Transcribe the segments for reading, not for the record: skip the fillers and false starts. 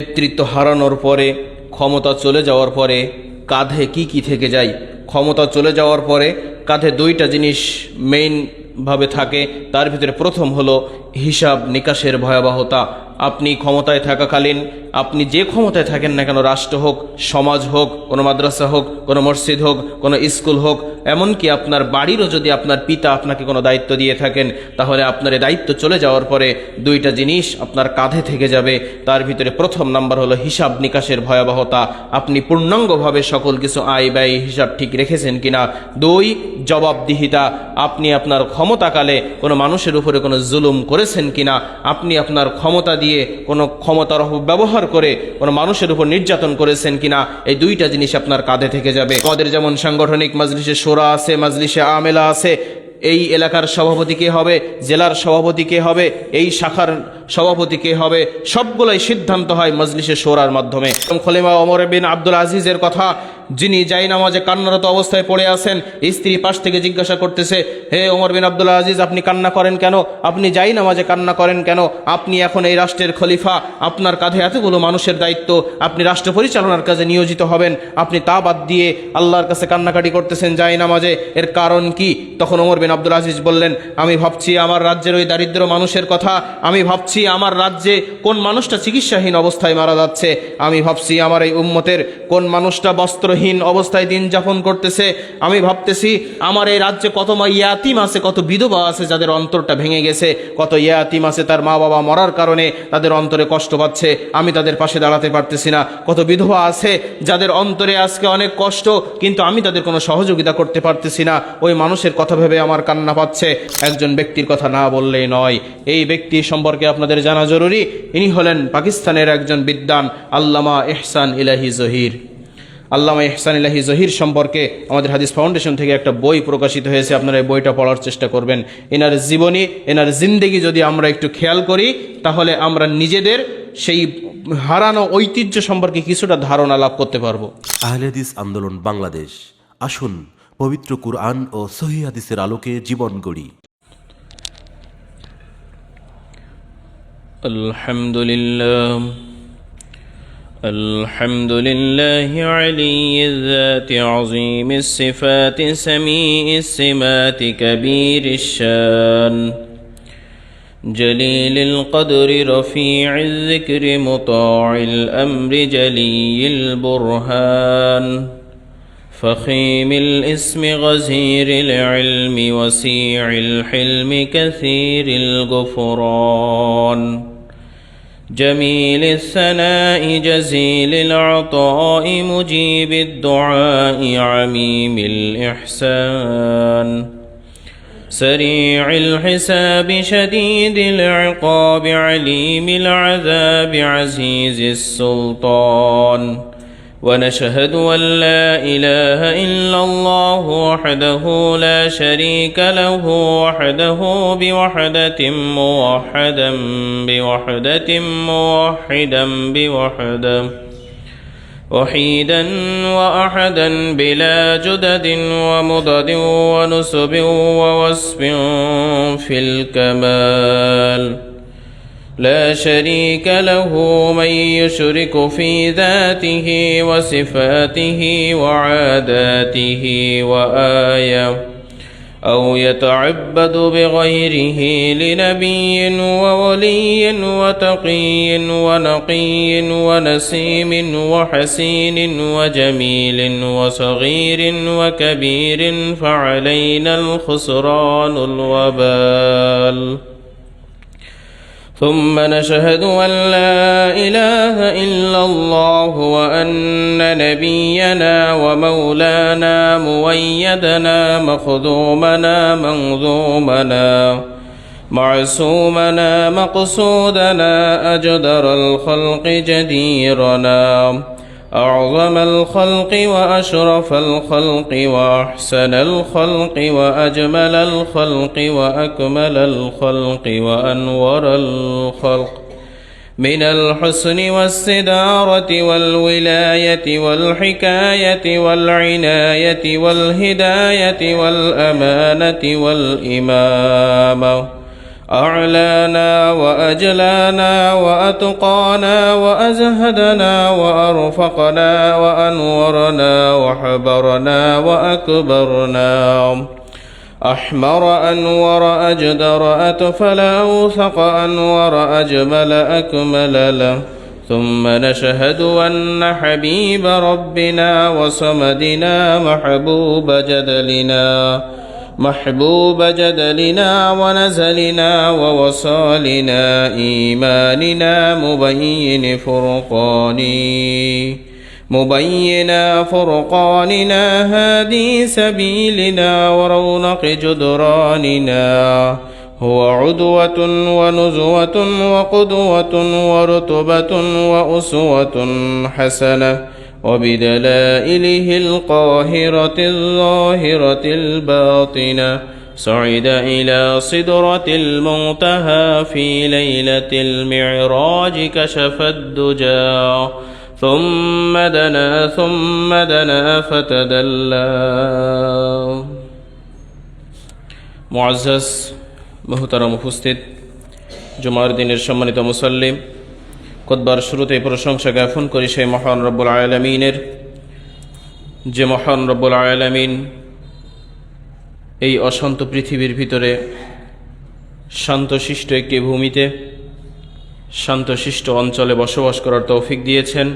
নেতৃত্ব হারানোর পরে, ক্ষমতা চলে যাওয়ার পরে কাঁধে কি থেকে যায়? ক্ষমতা চলে যাওয়ার পরে কাঁধে দুইটা জিনিস মেইনভাবে থাকে। তার ভিতরে প্রথম হলো হিসাব নিকাশের ভয়াবহতা। আপনি ক্ষমতায় থাকাকালীন আপনি যে ক্ষমতায় থাকেন না কেন, রাষ্ট্র হোক, সমাজ হোক, কোনো মাদ্রাসা হোক, কোনো মসজিদ হোক, কোনো স্কুল হোক, এমনকি আপনার বাড়িরও যদি আপনার পিতা আপনাকে কোনো দায়িত্ব দিয়ে থাকেন, তাহলে আপনার এই দায়িত্ব চলে যাওয়ার পরে দুইটা জিনিস আপনার কাঁধে থেকে যাবে। তার ভিতরে প্রথম নাম্বার হলো হিসাব নিকাশের ভয়াবহতা। আপনি পূর্ণাঙ্গভাবে সকল কিছু আয় ব্যয় হিসাব ঠিক রেখেছেন কিনা। দুই, জবাবদিহিতা। আপনি আপনার ক্ষমতাকালে কোনো মানুষের উপরে কোনো জুলুম করেছেন কিনা, আপনি আপনার ক্ষমতা দিয়ে কোনো ক্ষমতার অপব্যবহার করে কোনো মানুষের উপর নির্যাতন করেছেন কিনা। এই দুইটা জিনিস আপনার কাঁধে থেকে যাবে। আমাদের যেমন সাংগঠনিক মাজলিসে শোরা আছে, মাজলিসে আমেলা আছে, এই এলাকার সভাপতি কে হবে, জেলার সভাপতি কে হবে, এই শাখার সভাপতি কে হবে, সবগুলাই সিদ্ধান্ত হয় মজলিসে শোরার মাধ্যমে। খলিফা ওমর বিন আব্দুল আজিজের কথা, যিনি জায়নামাজে কান্নারত অবস্থায় পড়ে আছেন, স্ত্রী পাশ থেকে জিজ্ঞাসা করতেছে, হে ওমর বিন আব্দুল আজিজ, আপনি কান্না করেন কেন? আপনি জায়নামাজে কান্না করেন কেন? আপনি এখন এই রাষ্ট্রের খলিফা, আপনার কাঁধে এতগুলো মানুষের দায়িত্ব, আপনি রাষ্ট্র পরিচালনার কাজে নিয়োজিত হবেন, আপনি তা বাদ দিয়ে আল্লাহর কাছে কান্নাকাটি করতেছেন জায়নামাজে, এর কারণ কি? তখন ওমর বিন আব্দুল আজিজ বললেন, আমি ভাবছি আমার রাজ্যের ওই দারিদ্র মানুষের কথা, আমি ভাবছি আমার রাজ্যে কোন মানুষটা চিকিৎসাহীন অবস্থায় মারা যাচ্ছে, আমি ভাবছি আমার এই উম্মতের কোন মানুষটা বস্ত্রহীন অবস্থায় দিন যাপন করতেছে, আমি ভাবতেছি আমার এই রাজ্যে কত ইয়াতিম আছে, কত বিধবা আছে যাদের অন্তরটা ভেঙে গেছে, কত ইয়াতিম আছে তার মা বাবা মরার কারণে তাদের অন্তরে কষ্ট পাচ্ছে, আমি তাদের পাশে দাঁড়াতে পারতেছি না, কত বিধবা আছে যাদের অন্তরে আজকে অনেক কষ্ট, কিন্তু আমি তাদের কোনো সহযোগিতা করতে পারতেছি না, ওই মানুষের কথা ভেবে আমার কান্না পাচ্ছে। একজন ব্যক্তির কথা না বললেই নয়, এই ব্যক্তি সম্পর্কে আপনাদের জানা জরুরি। ইনি হলেন পাকিস্তানের একজন বিদ্বান আল্লামা ইহসান ইলাহি জহির। আল্লামা ইহসান ইলাহি জহির সম্পর্কে আমাদের হাদিস ফাউন্ডেশন থেকে একটা বই প্রকাশিত হয়েছে, আপনারা এই বইটা পড়ার চেষ্টা করবেন। এনার জীবনী, এনার জিন্দেগি যদি আমরা একটু খেয়াল করি, তাহলে আমরা নিজেদের সেই হারানো ঐতিহ্য সম্পর্কে কিছুটা ধারণা লাভ করতে পারবো। আহলে হাদিস আন্দোলন বাংলাদেশ, আসুন পবিত্র কুরআন ও সহিহ হাদিসের আলোকে জীবন গড়ি। আলহামদুলিল্লাহ, আলহামদুলিল্লাহ আলিয়্যিয যাতি আযীমিস সিফাতি সামিইস সিমাতি কাবীরিশ শান জলিলিল কদরি রফিইয যিকরি মুতাইল আমরি জলিয়িল বুরহান فخيم الاسم غزير العلم وسيع الحلم كثير الغفران جميل الثناء جزيل العطاء مجيب الدعاء عميم الإحسان سريع الحساب شديد العقاب عليم العذاب عزيز السلطان ونشهد أن لا إله إلا الله وحده لا شريك له وحده بوحدة موحدا بوحدة موحدا بوحدة وحيدا وأحدا بلا جدد ومضد ونسب ووصف في الكمال لا شريك له من يشرك في ذاته وصفاته وعاداته وآية أو يتعبد بغيره لنبي وولي وتقي ونقي ونسيم وحسين وجميل وصغير وكبير فعلينا الخسران الوبال ثم نشهد أن لا إله إلا الله وأن نبينا ومولانا مؤيدنا مخدومنا منظومنا معصومنا مقصودنا أجدر الخلق جديرنا أعظم الخلق وأشرف الخلق وأحسن الخلق وأجمل الخلق وأكمل الخلق وأنور الخلق من الحسن والصدارة والولاية والحكاية والعناية والهداية والأمانة والإمامة أعلانا وأجلانا وأتقانا وأزهدنا وأرفقنا وأنورنا وحبرنا وأكبرنا أحمر أنور أجدر أتفل أوثق أنور أجمل أكمل له ثم نشهد أن حبيب ربنا وصمدنا محبوب جدلنا ونزلنا ووصالنا إيماننا مبين فرقاننا هادي سبيلنا ورونق جدراننا هو عدوة ونزوة وقدوة ورتبة وأسوة حسنة وبدلائله القاهرة الظاهرة الباطنة صعد إلى صدرة المنتهى في ليلة المعراج كشف الدجى ثم دنا فتدلى معزز محترم উপস্থিত জুমার দিনের সম্মানিত মুসল্লি, খুতবার শুরুতেই প্রশংসা জ্ঞাপন করি সেই মহান রব্বুল আলামিনের, যে মহান রব্বুল আলামিন এই অশান্ত পৃথিবীর ভিতরে শান্তশিষ্ট একটি ভূমিতে শান্তশিষ্ট অঞ্চলে বসবাস করার তৌফিক দিয়েছেন।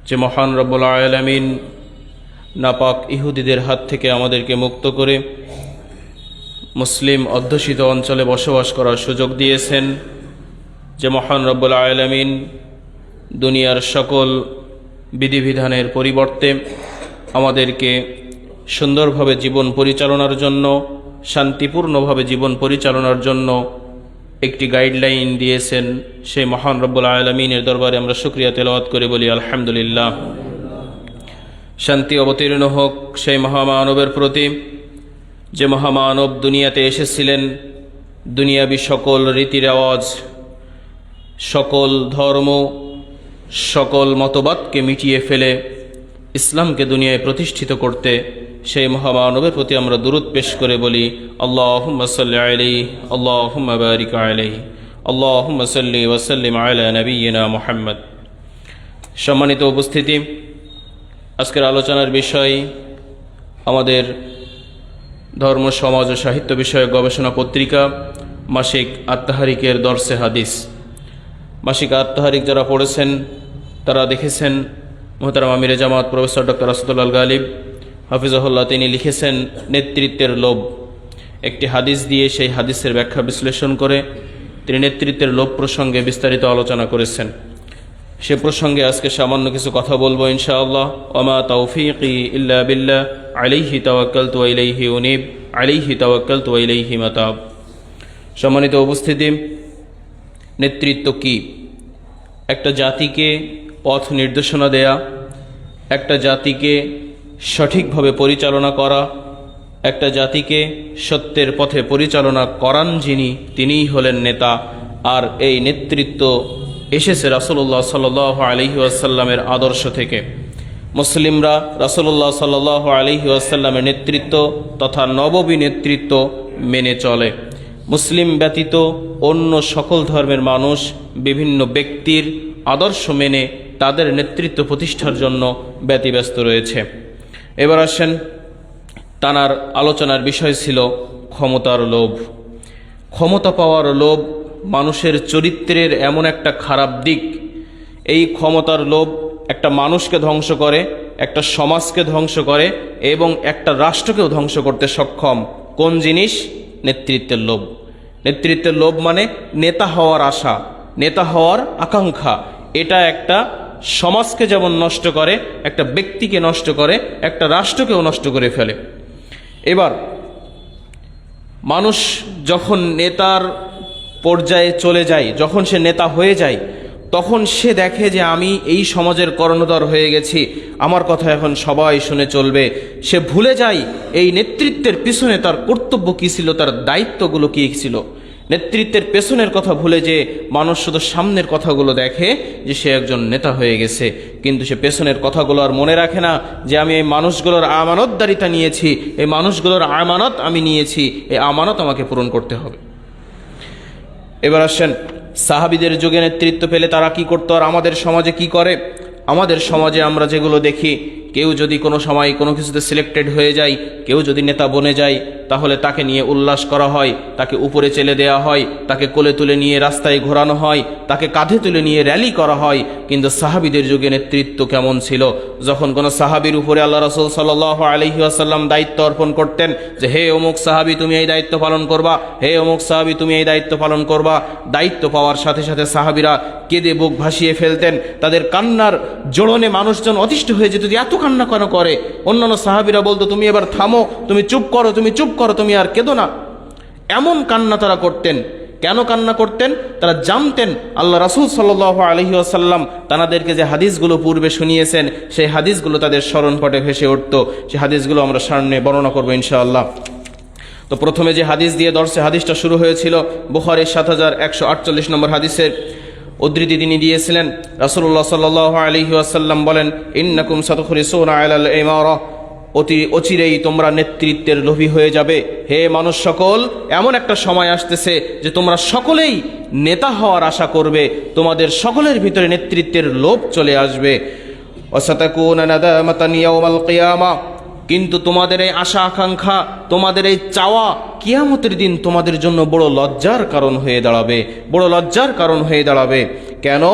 যে মহান রব্বুল আলামিন নাপাক ইহুদিদের হাত থেকে আমাদেরকে মুক্ত করে মুসলিম অধ্যুষিত অঞ্চলে বসবাস করার সুযোগ দিয়েছেন। যে মহান রব্বুল আলামিন দুনিয়ার সকল বিধিবিধানের পরিবর্তে আমাদেরকে সুন্দরভাবে জীবন পরিচালনার জন্য, শান্তিপূর্ণভাবে জীবন পরিচালনার জন্য একটি গাইডলাইন দিয়েছেন, সেই মহান রব্বুল আলামিনের দরবারে আমরা শুকরিয়া তেলাওয়াত করে বলি আলহামদুলিল্লাহ। শান্তি অবতীর্ণ হোক সেই মহামানবের প্রতি, যে মহামানব দুনিয়াতে এসেছিলেন দুনিয়াবী সকল রীতি রেওয়াজ, সকল ধর্ম, সকল মতবাদকে মিটিয়ে ফেলে ইসলামকে দুনিয়ায় প্রতিষ্ঠিত করতে। সেই মহামানবের প্রতি আমরা দুরূদ পেশ করে বলি আল্লাহুম্মা সাল্লি আলাইহি আল্লাহুম্মা বারিক আলাইহি আল্লাহুম্মা সাল্লি ওয়া সাল্লিম আলা নাবিয়িনা মুহাম্মদ। সম্মানিত উপস্থিতি, আজকের আলোচনার বিষয় আমাদের ধর্ম, সমাজ ও সাহিত্য বিষয়ক গবেষণা পত্রিকা মাসিক আত-তাহরিকের দরসে হাদিস। মাসিক আত-তাহরিক যারা পড়েছেন তারা দেখেছেন মুহতারাম আমিরে জামাত প্রফেসর ডক্টর আসাদুল্লাহ আল গালিব হাফিজাহুল্লাহ তিনি লিখেছেন নেতৃত্বের লোভ। একটি হাদিস দিয়ে সেই হাদিসের ব্যাখ্যা বিশ্লেষণ করে তিনি নেতৃত্বের লোভ প্রসঙ্গে বিস্তারিত আলোচনা করেছেন। সে প্রসঙ্গে আজকে সামান্য কিছু কথা বলবো ইনশাআল্লাহ। ওমা তাওফীকি ইল্লা বিল্লাহ আলাইহি তাওয়াক্কালতু ওয়া ইলাইহি উনীব আলাইহি তাওয়াক্কালতু ওয়া ইলাইহি মাতাব। সম্মানিত উপস্থিতি, নেতৃত্ব কি? একটা জাতিকে পথ নির্দেশনা দেয়া, একটা জাতিকে সঠিকভাবে পরিচালনা করা, একটা জাতিকে সত্যের পথে পরিচালনা করান যিনি, তিনিই হলেন নেতা। আর এই নেতৃত্ব এসেছে রাসূলুল্লাহ সাল্লাল্লাহু আলাইহি ওয়াসাল্লামের আদর্শ থেকে। মুসলিমরা রাসূলুল্লাহ সাল্লাল্লাহু আলাইহি ওয়াসাল্লামের নেতৃত্ব তথা নববী নেতৃত্ব মেনে চলে। মুসলিম ব্যতীত অন্য সকল ধর্মের মানুষ বিভিন্ন ব্যক্তির আদর্শ মেনে তাদের নেতৃত্ব প্রতিষ্ঠার জন্য ব্যতিব্যস্ত রয়েছে। এবার আসেন, তানার আলোচনার বিষয় ছিল ক্ষমতার লোভ। ক্ষমতা পাওয়ার লোভ মানুষের চরিত্রের এমন একটা খারাপ দিক। এই ক্ষমতার লোভ একটা মানুষকে ধ্বংস করে, একটা সমাজকে ধ্বংস করে এবং একটা রাষ্ট্রকেও ধ্বংস করতে সক্ষম। কোন জিনিস? নেতৃত্বের লোভ। নেতৃত্বের লোভ মানে নেতা হওয়ার আশা, নেতা হওয়ার আকাঙ্ক্ষা। এটা একটা সমাজকে যেমন নষ্ট করে, একটা ব্যক্তিকে নষ্ট করে, একটা রাষ্ট্রকেও নষ্ট করে ফেলে। এবার মানুষ যখন নেতার পর্যায়ে চলে যায়, যখন সে নেতা হয়ে যায়, তখন সে দেখে যে আমি এই সমাজের কর্ণধার হয়ে গেছি, আমার কথা এখন সবাই শুনে চলবে। সে ভুলে যায় এই নেতৃত্বের পিছনে তার কর্তব্য কী ছিল, তার দায়িত্বগুলো কী ছিল। নেতৃত্বের পেছনের কথা ভুলে যে মানুষ শুধু সামনের কথাগুলো দেখে যে সে একজন নেতা হয়ে গেছে, কিন্তু সে পেছনের কথাগুলো আর মনে রাখে না যে আমি এই মানুষগুলোর আমানতদারিতা নিয়েছি, এই মানুষগুলোর আমানত আমি নিয়েছি, এই আমানত আমাকে পূরণ করতে হবে। এবার আসেন সাহাবীদের যুগে নেতৃত্ব পেলে তারা কি করতো আর আমাদের সমাজে কি করে। আমাদের সমাজে আমরা যেগুলো দেখি, কেউ যদি কোনো সময় কোনো কিছুতে সিলেক্টেড হয়ে যায়, কেউ যদি নেতা বনে যায়, তাহলে তাকে নিয়ে উল্লাস করা হয়, তাকে উপরে চেলে দেওয়া হয়, তাকে কোলে তুলে নিয়ে রাস্তায় ঘোরানো হয়, তাকে কাঁধে তুলে নিয়ে র্যালি করা হয়। কিন্তু সাহাবীদের যুগে নেতৃত্ব কেমন ছিল? যখন কোনো সাহাবীর উপরে আল্লাহ রাসূল সাল্লাল্লাহু আলাইহি ওয়াসাল্লাম দায়িত্ব অর্পণ করতেন যে হে অমুক সাহাবী তুমি এই দায়িত্ব পালন করবা, হে অমুক সাহাবী তুমি এই দায়িত্ব পালন করবা, দায়িত্ব পাওয়ার সাথে সাথে সাহাবীরা কেঁদে বুক ভাসিয়ে ফেলতেন। তাদের কান্নার জোড়নে মানুষজন অতিষ্ঠ হয়ে যেত যে এত কান্না কেন করে। অন্যান্য সাহাবীরা বলতো তুমি এবার থামো, তুমি চুপ করো, তুমি চুপ করো, তুমি আর কেঁদো না। এমন কান্না তারা করতেন। কেন কান্না করতেন? তারা জানতেন আল্লাহ রাসূল সাল্লাল্লাহু আলাইহি ওয়াসাল্লাম তাদেরকে যে হাদিসগুলো পূর্বে শুনিয়েছেন, সেই হাদিসগুলো তাদের স্মরণপটে ভেসে উঠত। সেই হাদিসগুলো আমরা সামনে বর্ণনা করবো ইনশাআল্লাহ। তো প্রথমে যে হাদিস দিয়ে দর্শে হাদিসটা শুরু হয়েছিল, বুখারীর ৭১৪৮ নম্বর হাদিসের উদ্ধৃতি তিনি দিয়েছিলেন। রাসূলুল্লাহ সাল্লাল্লাহু আলাইহি ওয়াসাল্লাম বলেন, ইন্নাকুম সাতুখরিসুনা আলাল ইমারা, অতি অচিরেই তোমরা নেতৃত্বের লোভী হয়ে যাবে। হে মানুষ সকল, এমন একটা সময় আসতেছে যে তোমরা সকলেই নেতা হওয়ার আশা করবে, তোমাদের সকলের ভিতরে নেতৃত্বের লোভ চলে আসবে। ওয়াসাতাকুনা নাদামাতান ইয়াউমাল কিয়ামা, কিন্তু তোমাদের এই আশা আকাঙ্ক্ষা, তোমাদের এই চাওয়া কিয়ামতের দিন তোমাদের জন্য বড় লজ্জার কারণ হয়ে দাঁড়াবে, বড় লজ্জার কারণ হয়ে দাঁড়াবে। কেন?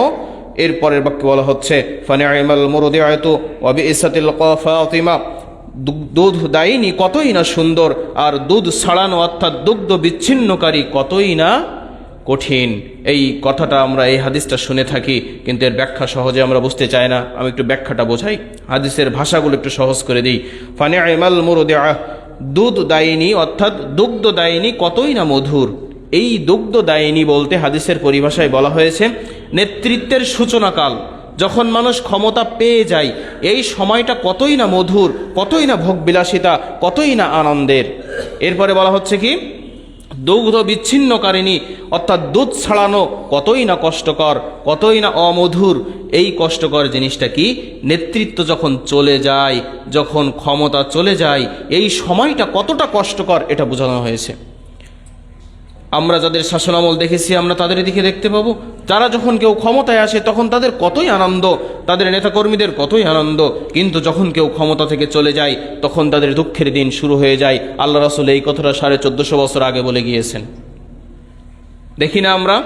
এরপরের বাক্য বলা হচ্ছে ফানি'মাল মুরদিআতু ওয়া বিইসাতিল ফাতিমা, দুধ দায়িনী কতই না সুন্দর, আর দুধ ছাড়ানো অর্থাৎ দুগ্ধ বিচ্ছিন্নকারী কতই না কঠিন। এই কথাটা আমরা এই হাদিসটা শুনে থাকি, কিন্তু এর ব্যাখ্যা সহজে আমরা বুঝতে চাই না। আমি একটু ব্যাখ্যাটা বোঝাই, হাদিসের ভাষাগুলো একটু সহজ করে দিই। ফানি'মাল মুরদিআ, দুধ দায়িনী অর্থাৎ দুগ্ধ দায়িনী কতই না মধুর। এই দুগ্ধ দায়িনী বলতে হাদিসের পরিভাষায় বলা হয়েছে নেতৃত্বের সূচনাকাল, যখন মানুষ ক্ষমতা পেয়ে যায়, এই সময়টা কতই না মধুর, কতই না ভোগবিলাসিতা, কতই না আনন্দের। এরপরে বলা হচ্ছে কি দুগ্ধ বিচ্ছিন্নকারিণী, অর্থাৎ দুধ ছাড়ানো কতই না কষ্টকর, কতই না অমধুর। এই কষ্টকর জিনিসটা কি? নেতৃত্ব যখন চলে যায়, যখন ক্ষমতা চলে যায়, এই সময়টা কতটা কষ্টকর এটা বোঝানো হয়েছে। আমরা যাদের শাসনামল দেখেছি আমরা তাদের দিকে দেখতে পাবো, তারা যখন কেউ ক্ষমতায় আসে তখন তাদের কতই আনন্দ, তাদের নেতাকর্মীদের কতই আনন্দ, কিন্তু যখন কেউ ক্ষমতা থেকে চলে যায় তখন তাদের দুঃখের দিন শুরু হয়ে যায়। আল্লাহ রাসূল এই কথাটা 1450 বছর আগে বলে গিয়েছেন। দেখি না আমরা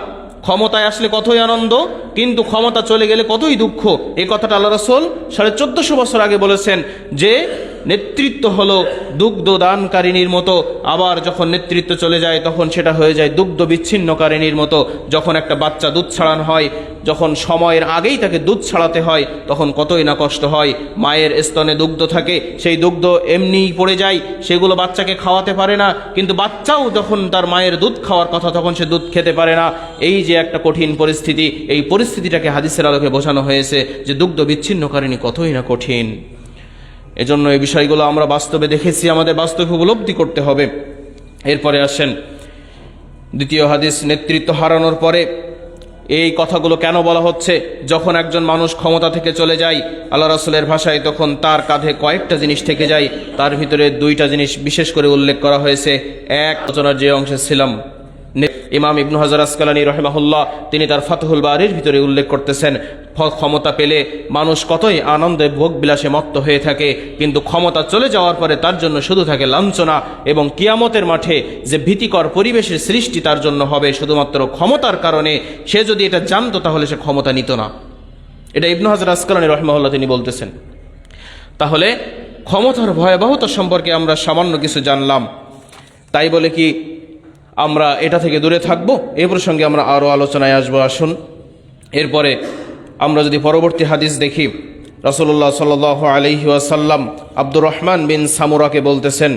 ক্ষমতায় আসলে কতই আনন্দ, কিন্তু ক্ষমতা চলে গেলে কতই দুঃখ। এই কথাটা আল্লাহ রাসূল 1450 বছর আগে বলেছেন যে নেতৃত্ব হলো দুগ্ধ দানকারিনীর মতো, আবার যখন নেতৃত্ব চলে যায় তখন সেটা হয়ে যায় দুগ্ধ বিচ্ছিন্নকারিনীর মতো। যখন একটা বাচ্চা দুধ ছাড়ানো হয়, যখন সময়ের আগেই তাকে দুধ ছাড়াতে হয় তখন কতই না কষ্ট হয়। মায়ের স্তনে দুগ্ধ থাকে, সেই দুগ্ধ এমনিই পড়ে যায়, সেগুলো বাচ্চাকে খাওয়াতে পারে না, কিন্তু বাচ্চাও যখন তার মায়ের দুধ খাওয়ার কথা তখন সে দুধ খেতে পারে না। এই যে একটা কঠিন পরিস্থিতি, এই পরিস্থিতিটাকে হাদিসের আলোকে বোঝানো হয়েছে যে দুগ্ধ বিচ্ছিন্নকারিণী কতই না কঠিন। এজন্য এই বিষয়গুলো আমরা বাস্তবে দেখেছি, আমাদের বাস্তবে উপলব্ধি করতে হবে। এরপরে আসেন দ্বিতীয় হাদিস, নেতৃত্ব হারানোর পরে এই কথাগুলো কেন বলা হচ্ছে? যখন একজন মানুষ ক্ষমতা থেকে চলে যায় আল্লাহ রাসূলের ভাষায়, তখন তার কাঁধে কয়েকটা জিনিস থেকে যায়। তার ভিতরে দুইটা জিনিস বিশেষ করে উল্লেখ করা হয়েছে। এক, আলোচনার যে অংশে ছিলাম, ইমাম ইবনু হাজার আসকালানী রহিমাহুল্লাহ তিনি তার ফাতহুল বারির ভিতরে উল্লেখ করতেছেন, ক্ষমতা পেলে মানুষ কতই আনন্দে ভোগ বিলাসে মত্ত হয়ে থাকে, কিন্তু ক্ষমতা চলে যাওয়ার পরে তার জন্য শুধু থাকে লাঞ্ছনা, এবং কিয়ামতের মাঠে যে ভীতিকর পরিবেশের সৃষ্টি তার জন্য হবে শুধুমাত্র ক্ষমতার কারণে। সে যদি এটা জানতো তাহলে সে ক্ষমতা নিত না। এটা ইবনু হাজার আসকালানী রহিমাহুল্লাহ তিনি বলতেছেন। তাহলে ক্ষমতার ভয়াবহতা সম্পর্কে আমরা সামান্য কিছু জানলাম, তাই বলে কি আমরা এটা থেকে দূরে থাকবো? এই প্রসঙ্গে আমরা আরও আলোচনায় আসবো। আসুন এরপরে আমরা যদি পরবর্তী হাদিস দেখি, রাসূলুল্লাহ সাল্লাল্লাহু আলাইহি ওয়াসাল্লাম আব্দুর রহমান বিন সামুরাকে বলতেছেন,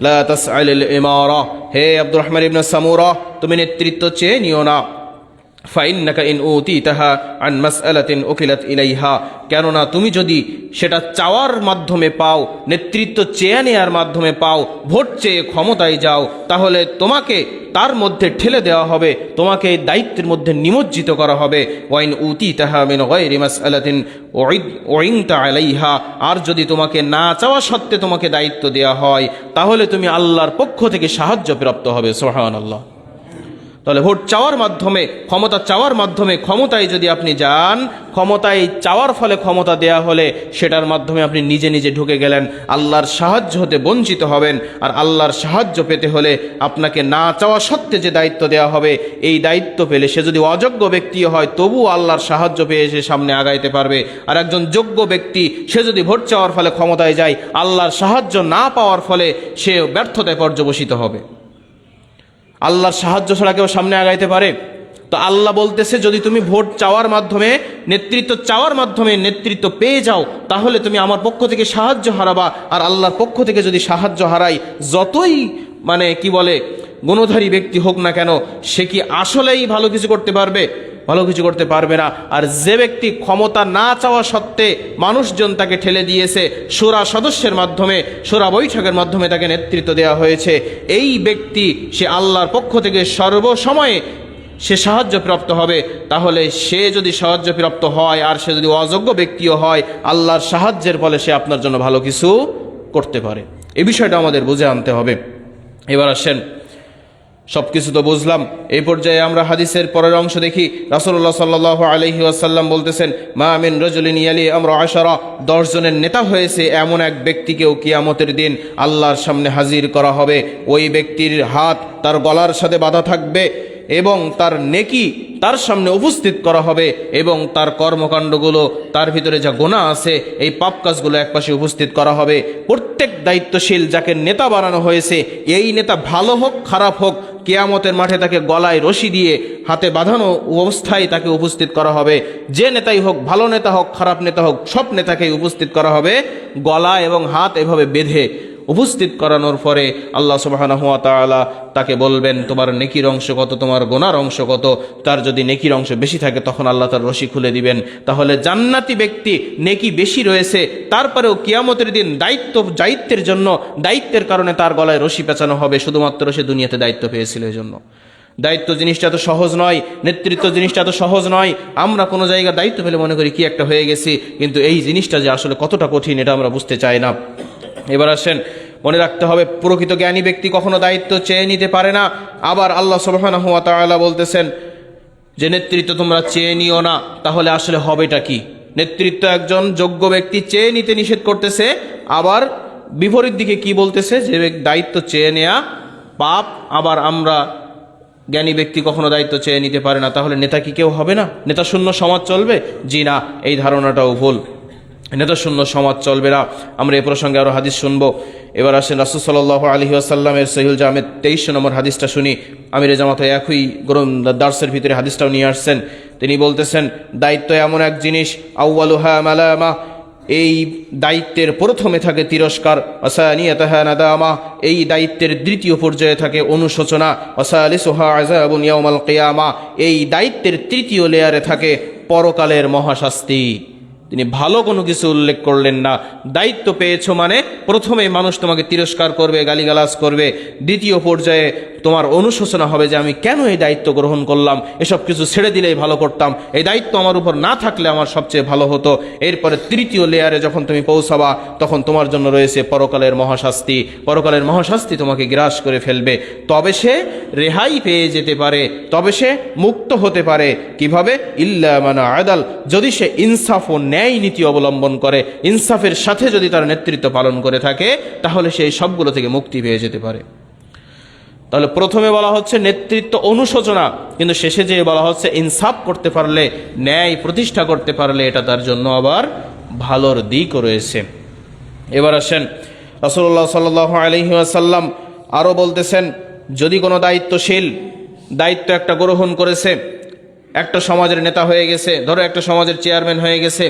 লা তাসআলিল ইমারা, হে আব্দুর রহমান ইবনে সামুরা তুমি নেতৃত্ব চেয়ে নিও না। ফাইন্নাকা ইন উতিতাহা আন মাসআলাতিন উকিলাত ইলাইহা, কেননা তুমি যদি সেটা চাওয়ার মাধ্যমে পাও, নেতৃত্ব চেয়ে নেওয়ার মাধ্যমে পাও, ভোট চেয়ে ক্ষমতায় যাও, তাহলে তোমাকে তার মধ্যে ঠেলে দেওয়া হবে, তোমাকে এই দায়িত্বের মধ্যে নিমজ্জিত করা হবে। ওয়াইন উতিতাহা মিন গায়রি মাসআলাতিন উইনতা আলাইহা, আর যদি তোমাকে না চাওয়া সত্ত্বে তোমাকে দায়িত্ব দেওয়া হয় তাহলে তুমি আল্লাহর পক্ষ থেকে সাহায্য প্রাপ্ত হবে। সুবহানাল্লাহ। তাহলে ভোট চাওয়ার মাধ্যমে, ক্ষমতা চাওয়ার মাধ্যমে ক্ষমতায় যদি আপনি যান, ক্ষমতায় চাওয়ার ফলে ক্ষমতা দেয়া হলে সেটার মাধ্যমে আপনি নিজে নিজে ঢুকে গেলেন, আল্লাহর সাহায্য হতে বঞ্চিত হবেন। আর আল্লাহর সাহায্য পেতে হলে আপনাকে না চাওয়া সত্ত্বে যে দায়িত্ব দেওয়া হবে, এই দায়িত্ব পেলে সে যদি অযোগ্য ব্যক্তিও হয় তবুও আল্লাহর সাহায্য পেয়ে সে সামনে আগাইতে পারবে। আর একজন যোগ্য ব্যক্তি সে যদি ভোট চাওয়ার ফলে ক্ষমতায় যায়, আল্লাহর সাহায্য না পাওয়ার ফলে সে ব্যর্থতায় পর্যবসিত হবে। আল্লাহর সাহায্য ছাড়া কেউ সামনে আগাইতে পারে? তো আল্লাহ বলতেছে, যদি তুমি ভোট চাওয়ার মাধ্যমে, নেতৃত্ব চাওয়ার মাধ্যমে নেতৃত্ব পেয়ে যাও, তাহলে তুমি আমার পক্ষ থেকে সাহায্য হারাবা। আর আল্লাহর পক্ষ থেকে যদি সাহায্য হারাই, যতই গুণধারী ব্যক্তি হোক না কেন, সে কি আসলেই ভালো কিছু করতে পারবে? ভালো কিছু করতে পারবে না। আর যে ব্যক্তি ক্ষমতা না চাওয়া সত্ত্বে মানুষজন তাকে ঠেলে দিয়েছে, শূরা সদস্যের মাধ্যমে, শূরা বৈঠকের মাধ্যমে তাকে নেতৃত্ব দেওয়া হয়েছে, এই ব্যক্তি সে আল্লাহর পক্ষ থেকে সর্বসময়ে সে সাহায্যপ্রাপ্ত হবে। তাহলে সে যদি সাহায্যপ্রাপ্ত হয় আর সে যদি অযোগ্য ব্যক্তিও হয়, আল্লাহর সাহায্যের ফলে সে আপনার জন্য ভালো কিছু করতে পারে। এই বিষয়টা আমাদের বুঝে আনতে হবে। এবার আসেন, সব কিছু তো বুঝলাম, এই পর্যায়ে আমরা হাদিসের পরের অংশ দেখি। রাসূলুল্লাহ সাল্লাল্লাহু আলাইহি ওয়াসাল্লাম বলতেছেন, মা মিন রাজুলিন ইয়ালি আমরা 10 জনের নেতা হয়েছে এমন এক ব্যক্তিকেও কিয়ামতের দিন আল্লাহর সামনে হাজির করা হবে। ওই ব্যক্তির হাত তার গলার সাথে বাঁধা থাকবে এবং তার নেকি তার সামনে উপস্থিত করা হবে এবং তার কর্মকাণ্ডগুলো, তার ভিতরে যা গুনাহ আছে, এই পাপ কাজগুলো একপাশে উপস্থিত করা হবে। প্রত্যেক দায়িত্বশীল যাকে নেতা বানানো হয়েছে, এই নেতা ভালো হোক খারাপ হোক, কিয়ামতের মাঠে তাকে গলায় রশি দিয়ে হাতে বাঁধানো অবস্থায় তাকে উপস্থিত করা হবে। যে নেতাই হোক, ভালো নেতা হোক খারাপ নেতা হোক, সব নেতাকেই উপস্থিত করা হবে গলা এবং হাত এভাবে বেঁধে। উপস্থিত করানোর পরে আল্লাহ সুবহানাহু ওয়া তাআলা তাকে বলবেন, তোমার নেকির অংশ কত, তোমার গুনার অংশ কত। তার যদি নেকির অংশ বেশি থাকে তখন আল্লাহ তার রশি খুলে দিবেন। তাহলে জান্নাতি ব্যক্তি, নেকি বেশি রয়েছে, তারপরেও কিয়ামতের দিন দায়িত্বের জন্য, দায়িত্বের কারণে তার গলায় রশি পেঁচানো হবে, শুধুমাত্র সে দুনিয়াতে দায়িত্ব পেয়েছিল এই জন্য। দায়িত্ব জিনিসটা তো সহজ নয়, নেতৃত্ব জিনিসটা তো সহজ নয়। আমরা কোনো জায়গায় দায়িত্ব পেলে মনে করি কি একটা হয়ে গেছি, কিন্তু এই জিনিসটা যে আসলে কতটা কঠিন এটা আমরা বুঝতে চাই না। এবার আসেন, মনে রাখতে হবে, প্রকৃত জ্ঞানী ব্যক্তি কখনো দায়িত্ব চেয়ে নিতে পারে না। আবার আল্লাহ সুবহানাহু ওয়া তাআলা বলতেছেন যে নেতৃত্ব তোমরা চেয়ে নিও না, তাহলে আসলে হবেটা কি? নেতৃত্ব একজন যোগ্য ব্যক্তি চেয়ে নিতে নিষেধ করতেছে, আবার বিপরীত দিকে কি বলতেছে, যে দায়িত্ব চেয়ে নেয়া পাপ। আবার আমরা জ্ঞানী ব্যক্তি কখনো দায়িত্ব চেয়ে নিতে পারে না, তাহলে নেতা কি কেউ হবে না? নেতা শূন্য সমাজ চলবে? জি না, এই ধারণাটাও ভুল। নেতা শূন্য সমাজ চলবে না। আমরা এ প্রসঙ্গে আরও হাদিস শুনবো। এবার আসেন, রাসূল সাল্লাল্লাহু আলাইহি ওয়াসাল্লামের সহিহুল জামের 23 নম্বর হাদিসটা শুনি। আমিরে জামাত একই দার্সের ভিতরে হাদিসটাও নিয়ে আসছেন। তিনি বলতেছেন, দায়িত্ব এমন এক জিনিস, আউয়ালুহা মালামা, এই দায়িত্বের প্রথমে থাকে তিরস্কার, ওয়াসানিয়াতাহা নাদামা, এই দায়িত্বের দ্বিতীয় পর্যায়ে থাকে অনুশোচনা, ওয়াসালিসুহা আযাবুন ইয়াউমাল কিয়ামা, এই দায়িত্বের তৃতীয় লেয়ারে থাকে পরকালের মহাশাস্তি। তিনি ভালো কোনো কিছু উল্লেখ করলেন না। দায়িত্ব পেয়েছো মানে প্রথমে মানুষ তোমাকে তিরস্কার করবে, গালিগালাজ করবে, দ্বিতীয় পর্যায়ে তোমার অনুশোচনা হবে যে আমি কেন এই দায়িত্ব গ্রহণ করলাম, এসব কিছু ছেড়ে দিলেই ভালো করতাম, এই দায়িত্ব আমার উপর না থাকলে আমার সবচেয়ে ভালো হতো। এরপরে তৃতীয় লেয়ারে যখন তুমি পৌঁছাবা, তখন তোমার জন্য রয়েছে পরকালের মহাশাস্তি। পরকালের মহাশাস্তি তোমাকে গ্রাস করে ফেলবে। তবে সে রেহাই পেয়ে যেতে পারে, তবে সে মুক্ত হতে পারে। কিভাবে? ইল্লা মানা আদাল, যদি সে ইনসাফ ও ন্যায় নীতি অবলম্বন করে, ইনসাফের সাথে যদি তার নেতৃত্ব পালন করে থাকে, তাহলে সে এই সবগুলো থেকে মুক্তি পেয়ে যেতে পারে। তাহলে প্রথমে বলা হচ্ছে নেতৃত্ব অনুশোচনা, কিন্তু শেষে যে বলা হচ্ছে ইনসাফ করতে পারলে, ন্যায় প্রতিষ্ঠা করতে পারলে এটা তার জন্য আবার ভালোর দিকও রয়েছে। এবার আসেন, রাসূলুল্লাহ সাল্লাল্লাহু আলাইহি ওয়াসাল্লাম আরও বলতেছেন, যদি কোনো দায়িত্বশীল দায়িত্ব একটা গ্রহণ করেছে, একটা সমাজের নেতা হয়ে গেছে, ধরো একটা সমাজের চেয়ারম্যান হয়ে গেছে,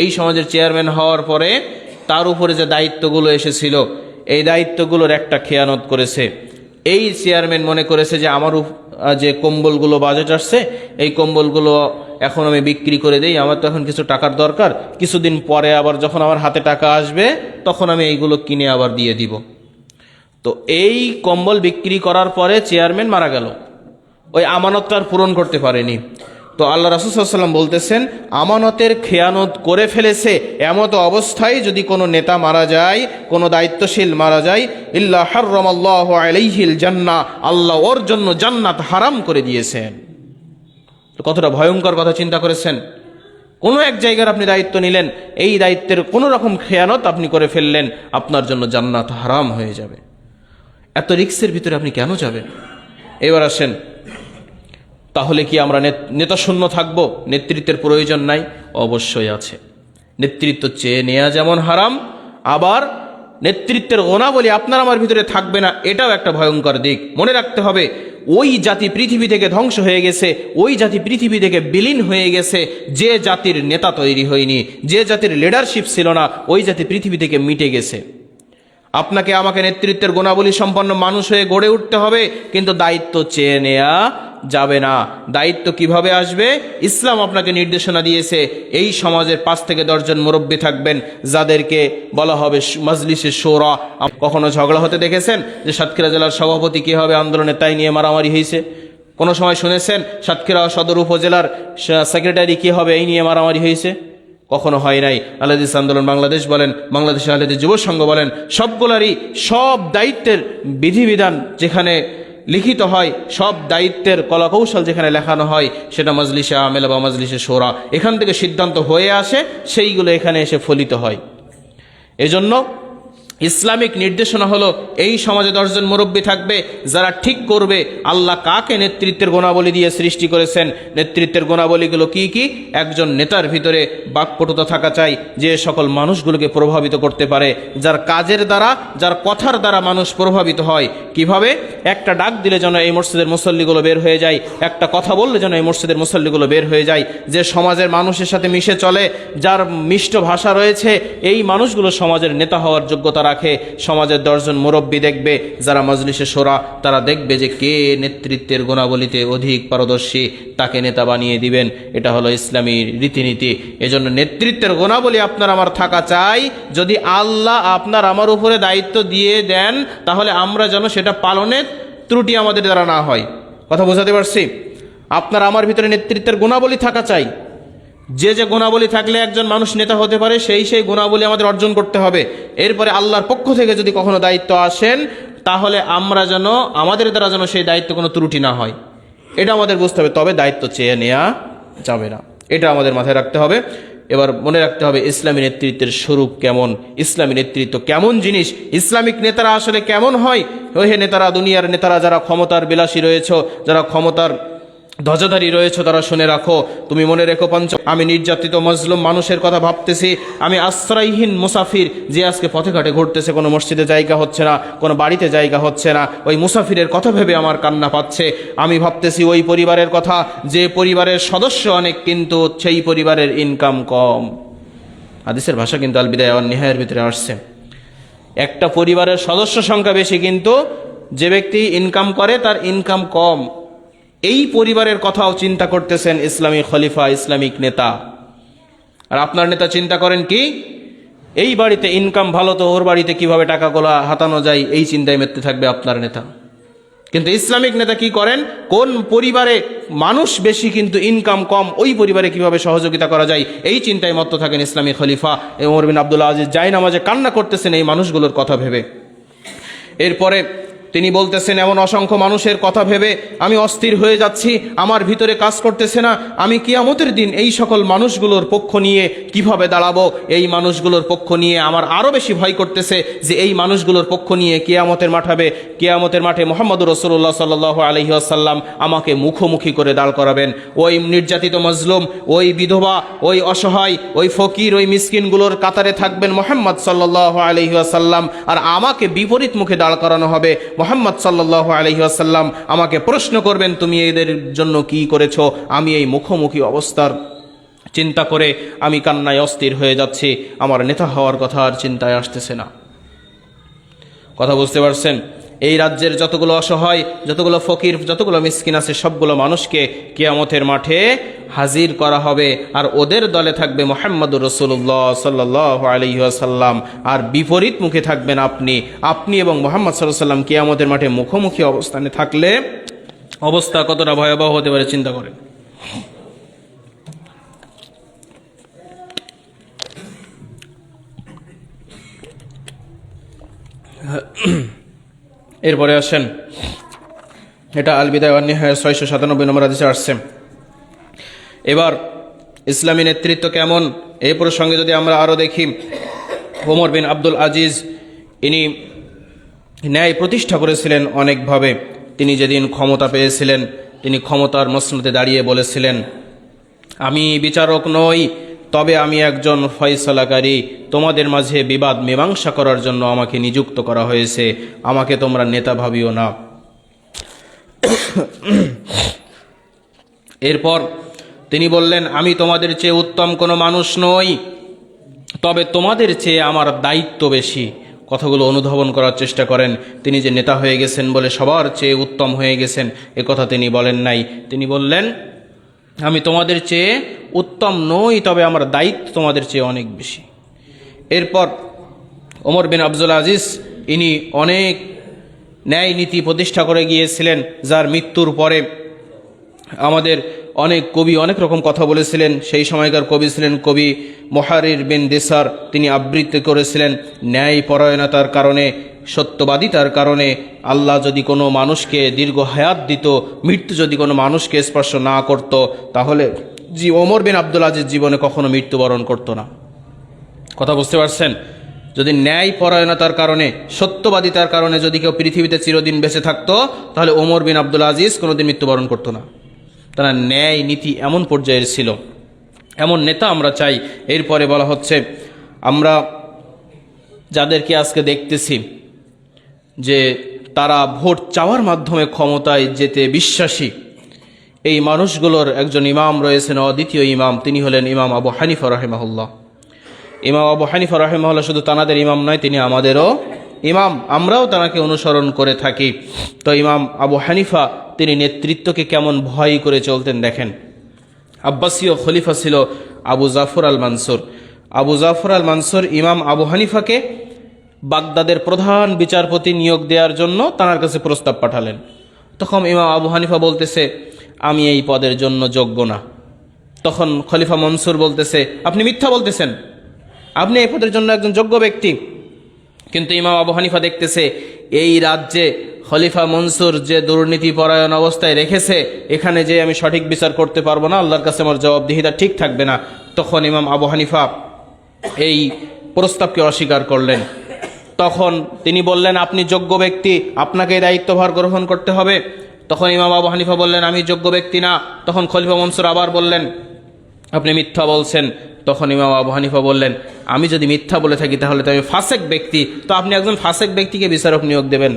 এই সমাজের চেয়ারম্যান হওয়ার পরে তার উপরে যে দায়িত্বগুলো এসেছিল, এই দায়িত্বগুলোর একটা খেয়ানত করেছে। এই চেয়ারম্যান মনে করেছে যে আমার যে কম্বলগুলো বাজেট আসছে, এই কম্বলগুলো এখন আমি বিক্রি করে দেই, আমার তো এখন কিছু টাকার দরকার, কিছুদিন পরে আবার যখন আমার হাতে টাকা আসবে তখন আমি এইগুলো কিনে আবার দিয়ে দিব। তো এই কম্বল বিক্রি করার পরে চেয়ারম্যান মারা গেল, ওই আমানতটা আর পূরণ করতে পারেনি। তো আল্লাহ রাসূল সাল্লাল্লাহু আলাইহি ওয়াসাল্লাম বলতেছেন, আমানতের খেয়ানত করে ফেলেছে এমত অবস্থায় যদি কোনো নেতা মারা যায়, কোনো দায়িত্বশীল মারা যায়, ইল্লা হাররামাল্লাহু আলাইহিল জান্নাহ, আল্লাহ ওর জন্য জান্নাত হারাম করে দিয়েছেন। তো কতটা ভয়ঙ্কর কথা চিন্তা করেছেন। কোনো এক জায়গার আপনি দায়িত্ব নিলেন, এই দায়িত্বের কোনো রকম খেয়ানত আপনি করে ফেললেন, আপনার জন্য জান্নাত হারাম হয়ে যাবে। এত রিস্কের ভিতরে আপনি কেন যাবেন? এবার আসেন, তাহলে কি আমরা নেতা শূন্য থাকবো? নেতৃত্বের প্রয়োজন নাই? অবশ্যই আছে। নেতৃত্ব চেয়ে নেওয়া যেমন হারাম, আবার নেতৃত্বের গুণাবলী আপনার আমার ভিতরে থাকবে না, এটাও একটা ভয়ঙ্কর দিক। মনে রাখতে হবে, ওই জাতি পৃথিবী থেকে ধ্বংস হয়ে গেছে, ওই জাতি পৃথিবী থেকে বিলীন হয়ে গেছে যে জাতির নেতা তৈরি হয়নি, যে জাতির লিডারশিপ ছিল না, ওই জাতি পৃথিবী থেকে মিটে গেছে। আপনাকে আমাকে নেতৃত্বের গুণাবলী সম্পন্ন মানুষ হয়ে গড়ে উঠতে হবে, কিন্তু দায়িত্ব চেয়ে নেওয়া যাবে না। দায়িত্ব কিভাবে আসবে? ইসলাম আপনাকে নির্দেশনা দিয়েছে, এই সমাজের 5 থেকে 10 জন মুরব্বী থাকবেন, যাদেরকে বলা হবে মাজলিসে শোরা। কখনো ঝগড়া হতে দেখেছেন যে সাতক্ষীরা জেলার সভাপতি কি হবে আন্দোলনে, তাই নিয়ে মারামারি হয়েছে? কোনো সময় শুনেছেন সাতক্ষীরা সদর উপজেলার সেক্রেটারি কি হবে, এই নিয়ে মারামারি হয়েছে? কখনো হয় নাই। আহলে হাদিস আন্দোলন বাংলাদেশ বলেন, বাংলাদেশ আহলে হাদিস যুব সংঘ বলেন, সবগুলারই সব দায়িত্বের বিধিবিধান যেখানে লিখিত হয়, সব দায়িত্বের কলাকৌশল যেখানে লেখানো হয়, সেটা মজলিসে আমেলা বা মজলিসে শোরা, এখান থেকে সিদ্ধান্ত হয়ে আসে, সেইগুলো এখানে এসে ফলিত হয়। এজন্য ইসলামিক নির্দেশনা হলো, এই সমাজে 10 জন মুরব্বী থাকবে, যারা ঠিক করবে আল্লাহ কাকে নেতৃত্বের গুণাবলী দিয়ে সৃষ্টি করেছেন। নেতৃত্বের গুণাবলীগুলো কি কি? একজন নেতার ভিতরে বাকপটুতা থাকা চাই, যে সকল মানুষগুলোকে প্রভাবিত করতে পারে, যার কাজের দ্বারা, যার কথার দ্বারা মানুষ প্রভাবিত হয়। কিভাবে? একটা ডাক দিলে যেন এই মসজিদের মুসল্লিগুলো বের হয়ে যায়, একটা কথা বললে যেন এই মসজিদের মুসল্লিগুলো বের হয়ে যায়। যে সমাজের মানুষের সাথে মিশে চলে, যার মিষ্ট ভাষা রয়েছে, এই মানুষগুলো সমাজের নেতা হওয়ার যোগ্যতা রাখে। সমাজের 10 জন মুরব্বী দেখবে যারা মজলিসে শোরা, তারা দেখবে যে কে নেতৃত্বের গুণাবলীতে অধিক পারদর্শী, তাকে নেতা বানিয়ে দিবেন। এটা হলো ইসলামী রীতিনীতি। এজন্য নেতৃত্বের গুণাবলী আপনার আমার থাকা চাই। যদি আল্লাহ আপনার আমার উপরে দায়িত্ব দিয়ে দেন, তাহলে আমরা যেন সেটা পালনের ত্রুটি আমাদের দ্বারা না হয়। কথা বোঝাতে পারছি? আপনার আমার ভিতরে নেতৃত্বের গুণাবলী থাকা চাই। যে যে গুণাবলী থাকলে একজন মানুষ নেতা হতে পারে, সেই গুণাবলী আমাদের অর্জন করতে হবে। এরপরে আল্লাহর পক্ষ থেকে যদি কখনো দায়িত্ব আসেন, তাহলে আমরা যেন, আমাদের দ্বারা যেন সেই দায়িত্ব কোনো ত্রুটি না হয়, এটা আমাদের বুঝতে হবে। তবে দায়িত্ব চেয়ে নেওয়া যাবে না, এটা আমাদের মাথায় রাখতে হবে। এবার মনে রাখতে হবে ইসলামী নেতৃত্বের স্বরূপ কেমন, ইসলামী নেতৃত্ব কেমন জিনিস, ইসলামিক নেতারা আসলে কেমন হয়। ওহে নেতারা, দুনিয়ার নেতারা যারা ক্ষমতার বিলাসী রয়েছে, যারা ক্ষমতার ধ্বজাধারী রয়েছে, তারা শুনে রাখো, তুমি মনে রেখো, আমি নির্যাতিত মজলুম মানুষের কথা ভাবতেছি, আমি আশ্রয়হীন মুসাফির যে আজকে পথে ঘাটে ঘুরতেছে, কোনো মসজিদে জায়গা হচ্ছে না, কোনো বাড়িতে জায়গা হচ্ছে না, ওই মুসাফিরের কথা ভেবে আমার কান্না পাচ্ছে। আমি ভাবতেছি ওই পরিবারের কথা, যে পরিবারের সদস্য অনেক কিন্তু সেই পরিবারের ইনকাম কম। হাদিসের ভাষা কিন্তু আল বিদায়া ওয়ান নিহায়ার ভিতরে আসছে। একটা পরিবারের সদস্য সংখ্যা বেশি, কিন্তু যে ব্যক্তি ইনকাম করে তার ইনকাম কম। এই পরিবারের কথাও চিন্তা করতেছেন ইসলামী খলিফা, ইসলামিক নেতা। আর আপনার নেতা চিন্তা করেন কি, এই বাড়িতে ইনকাম ভালো, তো ওর বাড়িতে কিভাবে টাকাগুলো হাতানো যায়, এই চিন্তায় মেতে থাকবে আপনার নেতা। কিন্তু ইসলামিক নেতা কি করেন, কোন পরিবারে মানুষ বেশি কিন্তু ইনকাম কম, ওই পরিবারে কিভাবে সহযোগিতা করা যায়, এই চিন্তায় মত্ত থাকেন ইসলামী খলিফা। ওমর বিন আব্দুল আজিজ জায়নামাজে কান্না করতেছেন এই মানুষগুলোর কথা ভেবে। এরপরে তিনি বলতেছেন, এমন অসংখ্য মানুষের কথা ভেবে আমি অস্থির হয়ে যাচ্ছি, আমার ভিতরে কাজ করতেছে না। আমি কিয়ামতের দিন এই সকল মানুষগুলোর পক্ষ নিয়ে কিভাবে দাঁড়াবো, এই মানুষগুলোর পক্ষ নিয়ে আমার আরও বেশি ভয় করতেছে যে এই মানুষগুলোর পক্ষ নিয়ে কিয়ামতের মাঠে মুহাম্মদুর রাসূলুল্লাহ সাল্লাল্লাহু আলাইহি ওয়াসাল্লাম আমাকে মুখোমুখি করে দাঁড় করাবেন। ওই নির্যাতিত মজলুম, ওই বিধবা, ওই অসহায়, ওই ফকির, ওই মিসকিনগুলোর কাতারে থাকবেন মুহাম্মদ সাল্লাল্লাহু আলাইহি ওয়াসাল্লাম, আর আমাকে বিপরীত মুখে দাঁড় করানো হবে। মুহাম্মদ সাল্লাল্লাহু আলাইহি ওয়াসাল্লাম আমাকে প্রশ্ন করবেন, তুমি এদের জন্য কি করেছো? আমি এই মুখোমুখি অবস্থার চিন্তা করে আমি কান্নায় অস্থির হয়ে যাচ্ছি, আমার নেতা হওয়ার কথা আর চিন্তায় আসতেছে না। কথা বুঝতে পারছেন? এই রাজ্যের যতগুলো অসহায়, যতগুলো ফকির, যতগুলো মিসকিন আছে, সবগুলো মানুষকে কিয়ামতের মাঠে হাজির করা হবে, আর ওদের দলে থাকবে মুহাম্মদুর রাসূলুল্লাহ সাল্লাল্লাহু আলাইহি ওয়াসাল্লাম, আর বিপরীত মুখে থাকবেন আপনি এবং মুহাম্মদ সাল্লাল্লাহু আলাইহি ওয়াসাল্লাম। কিয়ামতের মাঠে মুখোমুখি অবস্থানে থাকলে অবস্থা কতটা ভয়াবহ হতে পারে চিন্তা করেন। এরপরে আসেন, এটা আল বিদায়া ওয়ান নিহায়া 697 নম্বর হাদিসে আসছে। এবার ইসলামী নেতৃত্ব কেমন এই প্রসঙ্গে যদি আমরা আরও দেখি, ওমর বিন আব্দুল আজিজ ইনি ন্যায় প্রতিষ্ঠা করেছিলেন অনেকভাবে। তিনি যেদিন ক্ষমতা পেয়েছিলেন তিনি ক্ষমতার মসনদে দাঁড়িয়ে বলেছিলেন, আমি বিচারক নই, তবে আমি একজন ফয়সালাকারী। তোমাদের মাঝে বিবাদ মীমাংসা করার জন্য আমাকে নিযুক্ত করা হয়েছে, আমাকে তোমরা নেতা ভাবিও না। এরপর তিনি বললেন, আমি তোমাদের চেয়ে উত্তম কোনো মানুষ নই, তবে তোমাদের চেয়ে আমার দায়িত্ব বেশি। কথাগুলো অনুধাবন করার চেষ্টা করেন। তিনি যে নেতা হয়ে গেছেন বলে সবার চেয়ে উত্তম হয়ে গেছেন এ কথা তিনি বলেন নাই। তিনি বললেন, আমি তোমাদের চেয়ে উত্তম নই, তবে আমার দায়িত্ব তোমাদের চেয়ে অনেক বেশি। এরপর ওমর বিন আব্দুল আজিজ ইনি অনেক ন্যায় নীতি প্রতিষ্ঠা করে গিয়েছিলেন, যার মৃত্যুর পরে আমাদের অনেক কবি অনেক রকম কথা বলেছিলেন। সেই সময়কার কবি ছিলেন কবি মুহারির বিন দিসার। তিনি আবৃত্তি করেছিলেন, ন্যায় পরায়ণতার কারণে, সত্যবাদিতার কারণে আল্লাহ যদি কোনো মানুষকে দীর্ঘ হায়াত দিত, মৃত্যু যদি কোনো মানুষকে স্পর্শ না করত, তাহলে ওমর বিন আব্দুল আজিজ জীবনে কখনো মৃত্যুবরণ করতো না। কথা বুঝতে পারছেন? যদি ন্যায় পরায়ণতার কারণে, সত্যবাদিতার কারণে যদি কেউ পৃথিবীতে চিরদিন বেঁচে থাকতো, তাহলে ওমর বিন আব্দুল আজিজ কোনোদিন মৃত্যুবরণ করতো না। তারা ন্যায় নীতি এমন পর্যায়ের ছিল, এমন নেতা আমরা চাই। এরপরে বলা হচ্ছে, আমরা যাদেরকে আজকে দেখতেছি যে তারা ভোট চাওয়ার মাধ্যমে ক্ষমতায় যেতে বিশ্বাসী, এই মানুষগুলোর একজন ইমাম রয়েছেন, অদ্বিতীয় ইমাম। তিনি হলেন ইমাম আবু হানিফা রাহিমাহুল্লাহ। ইমাম আবু হানিফা রাহিমাহুল্লাহ শুধু তানাদের ইমাম নয়, তিনি আমাদেরও ইমাম, আমরাও তানাকে অনুসরণ করে থাকি। তো ইমাম আবু হানিফা তিনি নেতৃত্বকে কেমন ভয় করে চলতেন দেখেন। আব্বাসীয় খলিফা ছিল আবু জাফর আল মানসুর। আবু জাফর আল মানসুর ইমাম আবু হানিফাকে বাগদাদের প্রধান বিচারপতি নিয়োগ দেওয়ার জন্য তার কাছে প্রস্তাব পাঠালেন। তখন ইমাম আবু হানিফা বলতেছে, আমি এই পদের জন্য যোগ্য না। তখন খলিফা মনসুর বলতেছে, আপনি মিথ্যা বলতেছেন, আপনি এই পদের জন্য একজন যোগ্য ব্যক্তি। কিন্তু ইমাম আবু হানিফা দেখতেছে এই রাজ্যে খলিফা মনসুর যে দুর্নীতি পরায়ণ অবস্থায় রেখেছে, এখানে যে আমি সঠিক বিচার করতে পারবো না, আল্লাহর কাছে আমার জবাবদিহিতা ঠিক থাকবে না। তখন ইমাম আবু হানিফা এই প্রস্তাবকে অস্বীকার করলেন। তখন তিনি বললেন, আপনি যোগ্য ব্যক্তি, আপনাকে এই দায়িত্বভার গ্রহণ করতে হবে। তখন ইমাম আবু হানিফা বললেন, আমি যোগ্য ব্যক্তি না। তখন খলিফা মনসুর আবার বললেন, আপনি মিথ্যা বলছেন। তখন ইমাম আবু হানিফা বললেন, আমি যদি মিথ্যা বলে থাকি তাহলে তো আমি ফাসেক ব্যক্তি, তো আপনি একজন ফাসেক ব্যক্তিকে বিচারক নিয়োগ দেবেন।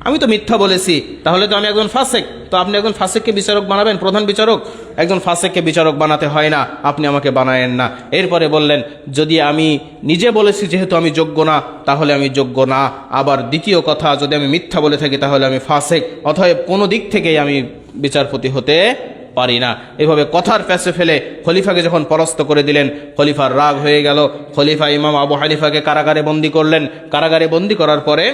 আমি তো মিথ্যা বলেছি, তাহলে তো আমি একজন ফাসেক, তো আপনি একজন ফাসেককে বিচারক বানাবেন, প্রধান বিচারক? একজন ফাসেককে বিচারক বানাতে হয় না, আপনি আমাকে বানায়েন না। এরপরে বললেন, যদি আমি নিজে বলেছি যেহেতু আমি যোগ্য না, তাহলে আমি যোগ্য না। আবার দ্বিতীয় কথা, যদি আমি মিথ্যা বলে থাকি তাহলে আমি ফাসেক, অতএব কোনো দিক থেকেই আমি বিচারপতি হতে পারি না। এভাবে কথার প্যাঁচে ফেলে খলিফাকে যখন পরাস্ত করে দিলেন, খলিফার রাগ হয়ে গেল। খলিফা ইমাম আবু হানিফাকে কারাগারে বন্দী করলেন। কারাগারে বন্দী করার পরে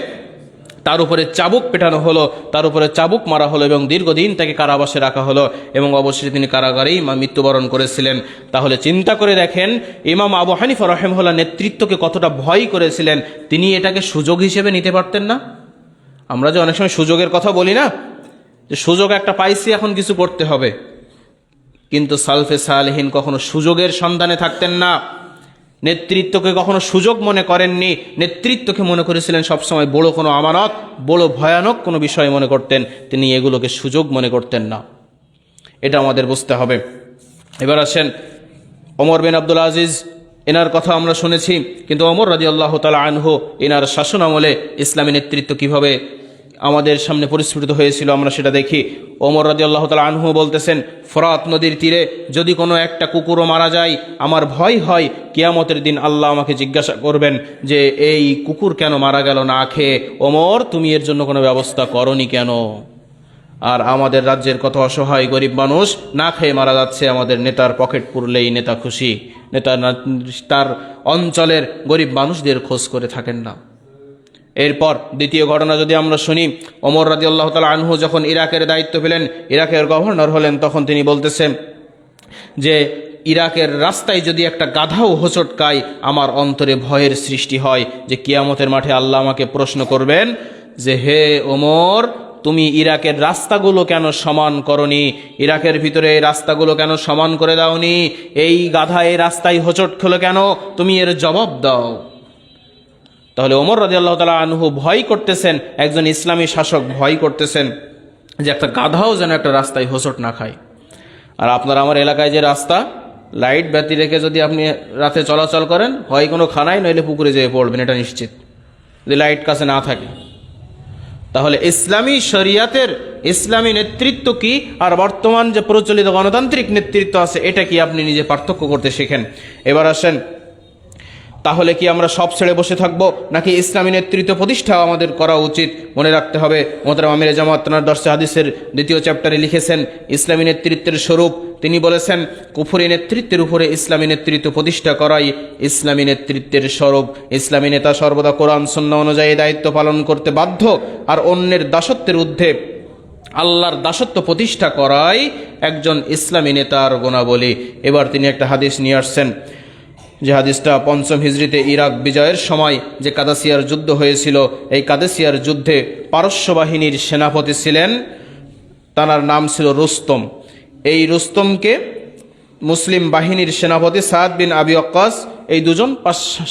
তার উপরে চাবুক পেটানো হলো, তার উপরে চাবুক মারা হলো এবং দীর্ঘদিন তাকে কারাবাসে রাখা হলো এবং অবশ্যই তিনি কারাগারেই মৃত্যুবরণ করেছিলেন। তাহলে চিন্তা করে দেখেন ইমাম আবু হানিফা রাহিমাহুল্লাহ নেতৃত্বকে কতটা ভয় করেছিলেন। তিনি এটাকে সুযোগ হিসেবে নিতে পারতেন না? আমরা যে অনেক সময় সুযোগের কথা বলি না, যে সুযোগ একটা পাইছি এখন কিছু করতে হবে, কিন্তু সালফে সালেহিন কখনো সুযোগের সন্ধানে থাকতেন না। নেতৃত্বকে কখনো সুযোগ মনে করেননি, নেতৃত্বকে মনে করেছিলেন সবসময় বড় কোনো আমানত, বড় ভয়ানক কোনো বিষয় মনে করতেন। তিনি এগুলোকে সুযোগ মনে করতেন না, এটা আমাদের বুঝতে হবে। এবার আসেন ওমর বিন আব্দুল আজিজ, এনার কথা আমরা শুনেছি, কিন্তু ওমর রাদিয়াল্লাহু তাআলা আনহু এনার শাসন আমলে ইসলামী নেতৃত্ব কিভাবে আমাদের সামনে পরিস্ফুটিত হয়েছিল আমরা সেটা দেখি। ওমর রাদিয়াল্লাহু তাআলা আনহু বলতেছেন, ফরাত নদীর তীরে যদি কোনো একটা কুকুরও মারা যায়, আমার ভয় হয় কিয়ামতের দিন আল্লাহ আমাকে জিজ্ঞাসা করবেন যে এই কুকুর কেন মারা গেল না খেয়ে? ওমর, তুমি এর জন্য কোনো ব্যবস্থা করনি কেন? আর আমাদের রাজ্যের কত অসহায় গরিব মানুষ না খেয়ে মারা যাচ্ছে, আমাদের নেতার পকেট পুরলেই নেতা খুশি, নেতা তার অঞ্চলের গরিব মানুষদের খোঁজ করে থাকেন না। এরপর দ্বিতীয় ঘটনা যদি আমরা শুনি, ওমর রাদিয়াল্লাহু তাআলা আনহু যখন ইরাকের দায়িত্ব পেলেন, ইরাকের গভর্নর হলেন, তখন তিনি বলতেছেন যে ইরাকের রাস্তায় যদি একটা গাধাও হোঁচটকায় আমার অন্তরে ভয়ের সৃষ্টি হয় যে কিয়ামতের মাঠে আল্লাহ আমাকে প্রশ্ন করবেন যে হে ওমর, তুমি ইরাকের রাস্তাগুলো কেন সমান করনি, ইরাকের ভিতরে এই রাস্তাগুলো কেন সমান করে দাওনি, এই গাধা এই রাস্তায় হোঁচট খেলো কেন, তুমি এর জবাব দাও। তাহলে ওমর রাদিয়াল্লাহু তাআলা আনহু ভয় করতেছেন, একজন ইসলামী শাসক ভয় করতেছেন যে একটা গাধাও যেন একটা রাস্তায় হোঁচট না খায়। আর আপনার আমার এলাকায় যে রাস্তা, লাইট বাতি রেখে যদি আপনি রাতে চলাচল করেন, হয় কোনো খানায় নইলে পুকুরে যেয়ে পড়বেন, এটা নিশ্চিত, যদি লাইট কাছে না থাকে। তাহলে ইসলামী শরিয়াতের ইসলামী নেতৃত্ব কি আর বর্তমান যে প্রচলিত গণতান্ত্রিক নেতৃত্ব আছে এটা কি আপনি নিজে পার্থক্য করতে শেখেন। এবার আসেন, তাহলে কি আমরা সব ছেড়ে বসে থাকবো নাকি ইসলামী নেতৃত্ব প্রতিষ্ঠা আমাদের করা উচিত? মনে রাখতে হবে, মোহতারাম আমিরে জামাত তার দরসে হাদিসের 2য় চ্যাপ্টারে লিখেছেন ইসলামী নেতৃত্বের স্বরূপ। তিনি বলেছেন কুফরি নেতৃত্বের উপরে ইসলামী নেতৃত্ব প্রতিষ্ঠা করাই ইসলামী নেতৃত্বের স্বরূপ। ইসলামী নেতা সর্বদা কোরআন সুন্নাহ অনুযায়ী দায়িত্ব পালন করতে বাধ্য, আর অন্যের দাসত্বের ঊর্ধ্বে আল্লাহর দাসত্ব প্রতিষ্ঠা করাই একজন ইসলামী নেতার গুণাবলী। এবার তিনি একটা হাদিস নিয়ে আসছেন, যে হাদিসটা 5ম হিজরিতে ইরাক বিজয়ের সময় যে কাদেসিয়ার যুদ্ধ হয়েছিল, এই কাদেসিয়ার যুদ্ধে পারস্য বাহিনীর সেনাপতি ছিলেন, তার নাম ছিল রুস্তম। এই রুস্তমকে মুসলিম বাহিনীর সেনাপতি সাদ বিন আবি ওয়াক্কাস, এই দুজন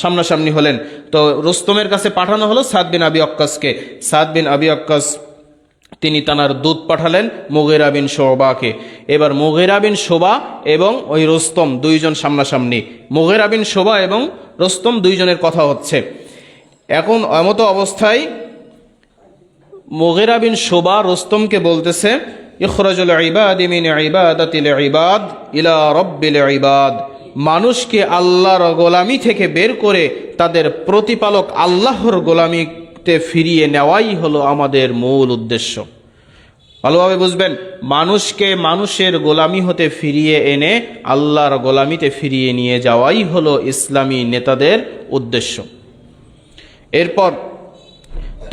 সামনাসামনি হলেন। তো রুস্তমের কাছে পাঠানো হলো সাদ বিন আবি ওয়াক্কাসকে। সাদ বিন আবি ওয়াক্কাস তিনি তানার দূত পাঠালেন মুগিরা বিন শুবাকে। এবার মুগিরা বিন শুবা এবং ওই রুস্তম দুইজন সামনাসামনি, মুগিরা বিন শুবা এবং রুস্তম দুইজনের কথা হচ্ছে। এখন এমতো অবস্থায় মুগিরা বিন শুবা রুস্তমকে বলতেছে ইখরাজুল ইবাদি মিন ইবাদাতিল ইবাদ ইলা রাব্বিল ইবাদ, মানুষকে আল্লাহর গোলামি থেকে বের করে তাদের প্রতিপালক আল্লাহর গোলামিতে ফিরিয়ে নেওয়াই হলো আমাদের মূল উদ্দেশ্য। ভালোভাবে বুঝবেন, মানুষকে মানুষের গোলামি হতে ফিরিয়ে এনে আল্লাহর গোলামিতে ফিরিয়ে নিয়ে যাওয়াই হলো ইসলামী নেতাদের উদ্দেশ্য। এরপর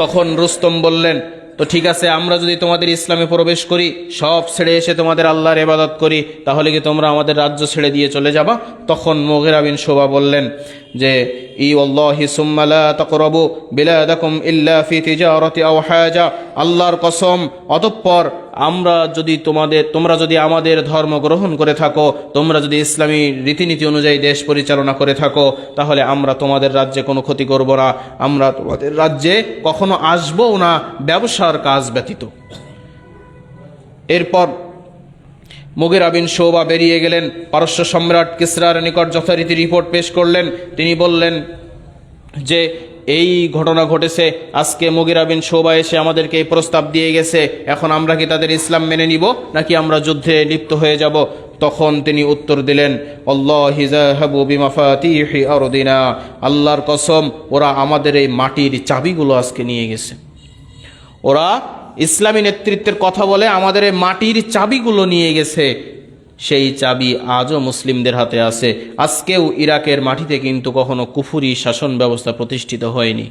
তখন রুস্তম বললেন, তো ঠিক আছে, আমরা যদি তোমাদের ইসলামে প্রবেশ করি, সব ছেড়ে এসে তোমাদের আল্লাহর ইবাদত করি, তাহলে কি তোমরা আমাদের রাজ্য ছেড়ে দিয়ে চলে যাবা? তখন মুগিরা বিন শুবা বললেন যে ই ওয়াল্লাহি সুম্মা লা তাকরাবু বিলাদাকুম ইল্লা ফি তিজারাতি আও হাজা, আল্লাহর কসম, অতঃপর তোমরা যদি আমাদের ধর্ম গ্রহণ করে থাকো, তোমরা যদি ইসলামী রীতিনীতি অনুযায়ী দেশ পরিচালনা করে থাকো, তাহলে আমরা তোমাদের রাজ্যে কোনো ক্ষতি করব না, আমরা তোমাদের রাজ্যে কখনো আসবো না ব্যবসার কাজ ব্যতীত। এরপর মুগিরা বিন শুবা বেরিয়ে গেলেন, পারস্য সম্রাট কিসরার নিকট যথারীতি রিপোর্ট পেশ করলেন। তিনি বললেন যে এই ঘটনা ঘটেছে, আজকে মুগিরা বিন শুবা এসে আমাদেরকে এই প্রস্তাব দিয়ে গেছে, এখন আমরা কি তাদের ইসলাম মেনে নিব নাকি আমরা যুদ্ধে লিপ্ত হয়ে যাব? তখন তিনি উত্তর দিলেন আল্লাহি যাহাবু বিমাফাতিহি আরদিনা, আল্লাহর কসম, ওরা আমাদের এই মাটির চাবিগুলো আজকে নিয়ে গেছে। ওরা ইসলামী নেতৃত্বের কথা বলে আমাদের এই মাটির চাবিগুলো নিয়ে গেছে। সেই চাবি আজও মুসলিমদের হাতে আছে। আজকেও ইরাকের মাটিতে কিন্তু কখনো কুফরি শাসন ব্যবস্থা প্রতিষ্ঠিত হয়নি।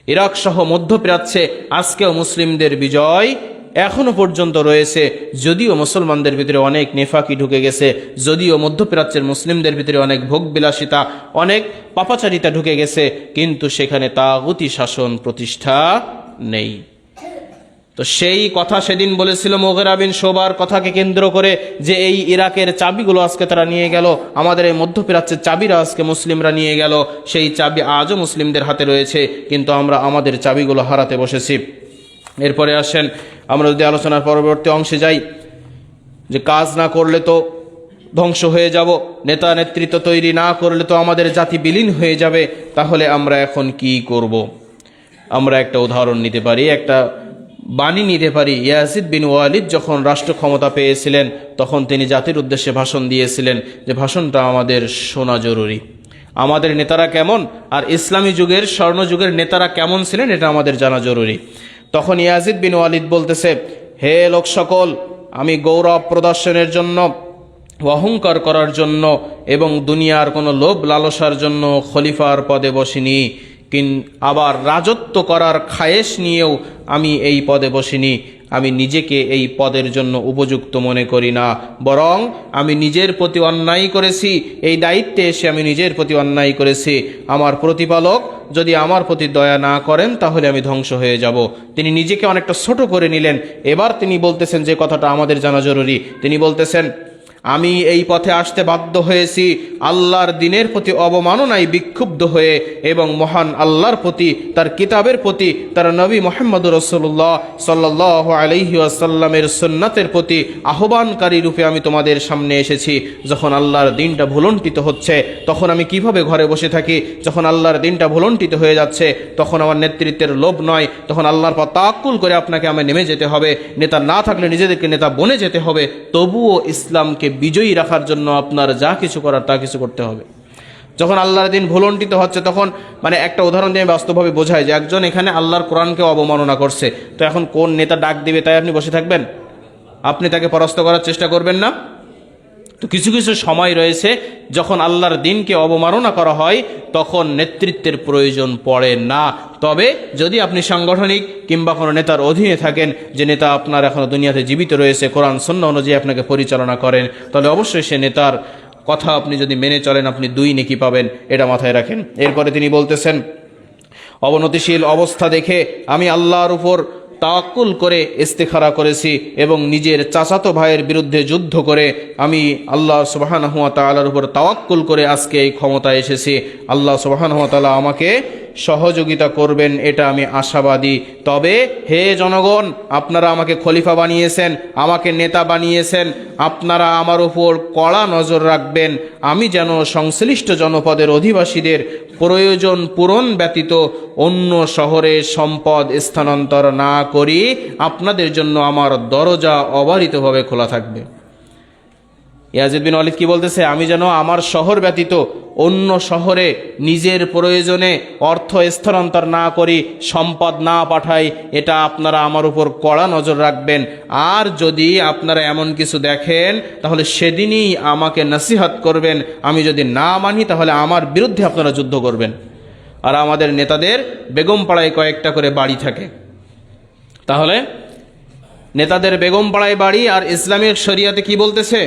ইরাক সহ মধ্যপ্রাচ্যে আজকেও মুসলিমদের বিজয় এখনো পর্যন্ত রয়েছে, যদিও মুসলমানদের ভিতরে অনেক নেফাকি ঢুকে গেছে, যদিও মধ্যপ্রাচ্যের মুসলিমদের ভিতরে অনেক ভোগবিলাসিতা, অনেক পাপাচারিতা ঢুকে গেছে, কিন্তু সেখানে তাগুতি শাসন প্রতিষ্ঠা নেই। তো সেই কথা সেদিন বলেছিল মুগিরা বিন শুবার কথাকে কেন্দ্র করে, যে এই ইরাকের চাবিগুলো আজকে তারা নিয়ে গেল, আমাদের এই মধ্যপ্রাচ্যের চাবিরা আজকে মুসলিমরা নিয়ে গেল, সেই চাবি আজও মুসলিমদের হাতে রয়েছে, কিন্তু আমরা আমাদের চাবিগুলো হারাতে বসেছি। এরপরে আসেন, আমরা যদি আলোচনার পরবর্তী অংশে যাই, যে কাজ না করলে তো ধ্বংস হয়ে যাব, নেতা নেতৃত্ব তৈরি না করলে তো আমাদের জাতি বিলীন হয়ে যাবে, তাহলে আমরা এখন কি করব? আমরা একটা উদাহরণ নিতে পারি, একটা বাণী নিতে পারি। ইয়াজিদ বিন ওয়ালিদ যখন রাষ্ট্র ক্ষমতা পেয়েছিলেন, তখন তিনি জাতির উদ্দেশ্যে ভাষণ দিয়েছিলেন, যে ভাষণটা আমাদের শোনা জরুরি। আমাদের নেতারা কেমন আর ইসলামী যুগের স্বর্ণযুগের নেতারা কেমন ছিলেন এটা আমাদের জানা জরুরি। তখন ইয়াজিদ বিন ওয়ালিদ বলতেছে, হে লোক সকল, আমি গৌরব প্রদর্শনের জন্য, অহংকার করার জন্য এবং দুনিয়ার কোনো লোভ লালসার জন্য খলিফার পদে বসিনি, আবার রাজত্ব করার খায়েশ নিয়েও আমি এই পদে বসিনি। আমি নিজেকে এই পদের জন্য উপযুক্ত মনে করি না, বরং আমি নিজের প্রতি অন্যায় করেছি, এই দায়িত্বে এসে আমি নিজের প্রতি অন্যায় করেছি। আমার প্রতিপালক যদি আমার প্রতি দয়া না করেন তাহলে আমি ধ্বংস হয়ে যাব। তিনি নিজেকে অনেকটা ছোট করে নিলেন। এবার তিনি বলতেছেন যে কথাটা আমাদের জানা জরুরি। তিনি বলতেছেন, আমি এই পথে আসতে বাধ্য হয়েছি আল্লাহর দ্বীনের প্রতি অবমাননায় বিক্ষুব্ধ হয়ে এবং মহান আল্লাহর প্রতি, তার কিতাবের প্রতি, তার নবী মুহাম্মদ রাসূলুল্লাহ সাল্লাল্লাহু আলাইহি ওয়াসাল্লামের সুন্নাতের প্রতি আহ্বানকারী রূপে আমি তোমাদের সামনে এসেছি। যখন আল্লাহর দ্বীনটা ভুলণ্ঠিত হচ্ছে তখন আমি কিভাবে ঘরে বসে থাকি? যখন আল্লাহর দ্বীনটা ভুলণ্ঠিত হয়ে যাচ্ছে তখন আমার নেতৃত্বের লোভ নয়, তখন আল্লাহর পর তাওয়াক্কুল করে আপনাকে আমার নেমে যেতে হবে। নেতা না থাকলে নিজেদেরকে নেতা বনে যেতে হবে। তবুও ইসলামকে বিজয়ী রাখার জন্য আপনার যা কিছু করার তা কিছু করতে হবে। যখন আল্লাহর দিন ভুলণ্ঠিত হচ্ছে তখন একটা উদাহরণ দিয়ে বাস্তবভাবে বোঝায় যে একজন এখানে আল্লাহর কোরআনকে অবমাননা করছে, তো এখন কোন নেতা ডাক দিবে তাই আপনি বসে থাকবেন? আপনি তাকে পরাস্ত করার চেষ্টা করবেন না? তো কিছু কিছু সময় রয়েছে যখন আল্লাহর দ্বীনকে অবমাননা করা হয় তখন নেতৃত্বের প্রয়োজন পড়ে না। তবে যদি আপনি সাংগঠনিক কিংবা কোনো নেতার অধীনে থাকেন, যে নেতা আপনার এখনো দুনিয়াতে জীবিত রয়েছে, কোরআন সুন্নাহ অনুযায়ী আপনাকে পরিচালনা করেন, তাহলে অবশ্যই সে নেতার কথা আপনি যদি মেনে চলেন আপনি 2 নেকি পাবেন, এটা মাথায় রাখেন। এরপরে তিনি বলতেছেন, অবনতিশীল অবস্থা দেখে আমি আল্লাহর উপর তাওয়াক্কুল করে ইস্তিখারা করেছি এবং নিজের চাচাতো ভাইয়ের বিরুদ্ধে যুদ্ধ করে আমি আল্লাহ সুবহানাহু ওয়া তাআলার উপর তাওয়াক্কুল করে আজকে এই ক্ষমতায় এসেছি। আল্লাহ সুবহানাহু ওয়া তাআলা আমাকে সহযোগিতা করবেন, এটা আমি আশাবাদী। তবে হে জনগণ, আপনারা আমাকে খলিফা বানিয়েছেন, আমাকে নেতা বানিয়েছেন, আপনারা আমার উপর কড়া নজর রাখবেন, আমি যেন সংশ্লিষ্ট জনপদের অধিবাসীদের প্রয়োজন পূরণ ব্যতীত অন্য শহরে সম্পদ স্থানান্তর না করি। আপনাদের জন্য আমার দরজা অবারিতভাবে খোলা থাকবে। ইয়াজিদ বিন ওয়ালিদ কি বলতেছে? আমি যেন আমার শহর ব্যতীত অন্য শহরে নিজের প্রয়োজনে অর্থ স্থানান্তর না করি, সম্পদ না পাঠাই, এটা আপনারা আমার উপর কড়া নজর রাখবেন। আর যদি আপনারা এমন কিছু দেখেন তাহলে সেদিনই আমাকে নসিহত করবেন। আমি যদি না মানি তাহলে আমার বিরুদ্ধে আপনারা যুদ্ধ করবেন। আর আমাদের নেতাদের বেগমপাড়ায় কয়েকটা করে বাড়ি থাকে, তাহলে নেতাদের বেগমপাড়ায় বাড়ি, আর ইসলামের শরিয়াতে কি বলতেছে?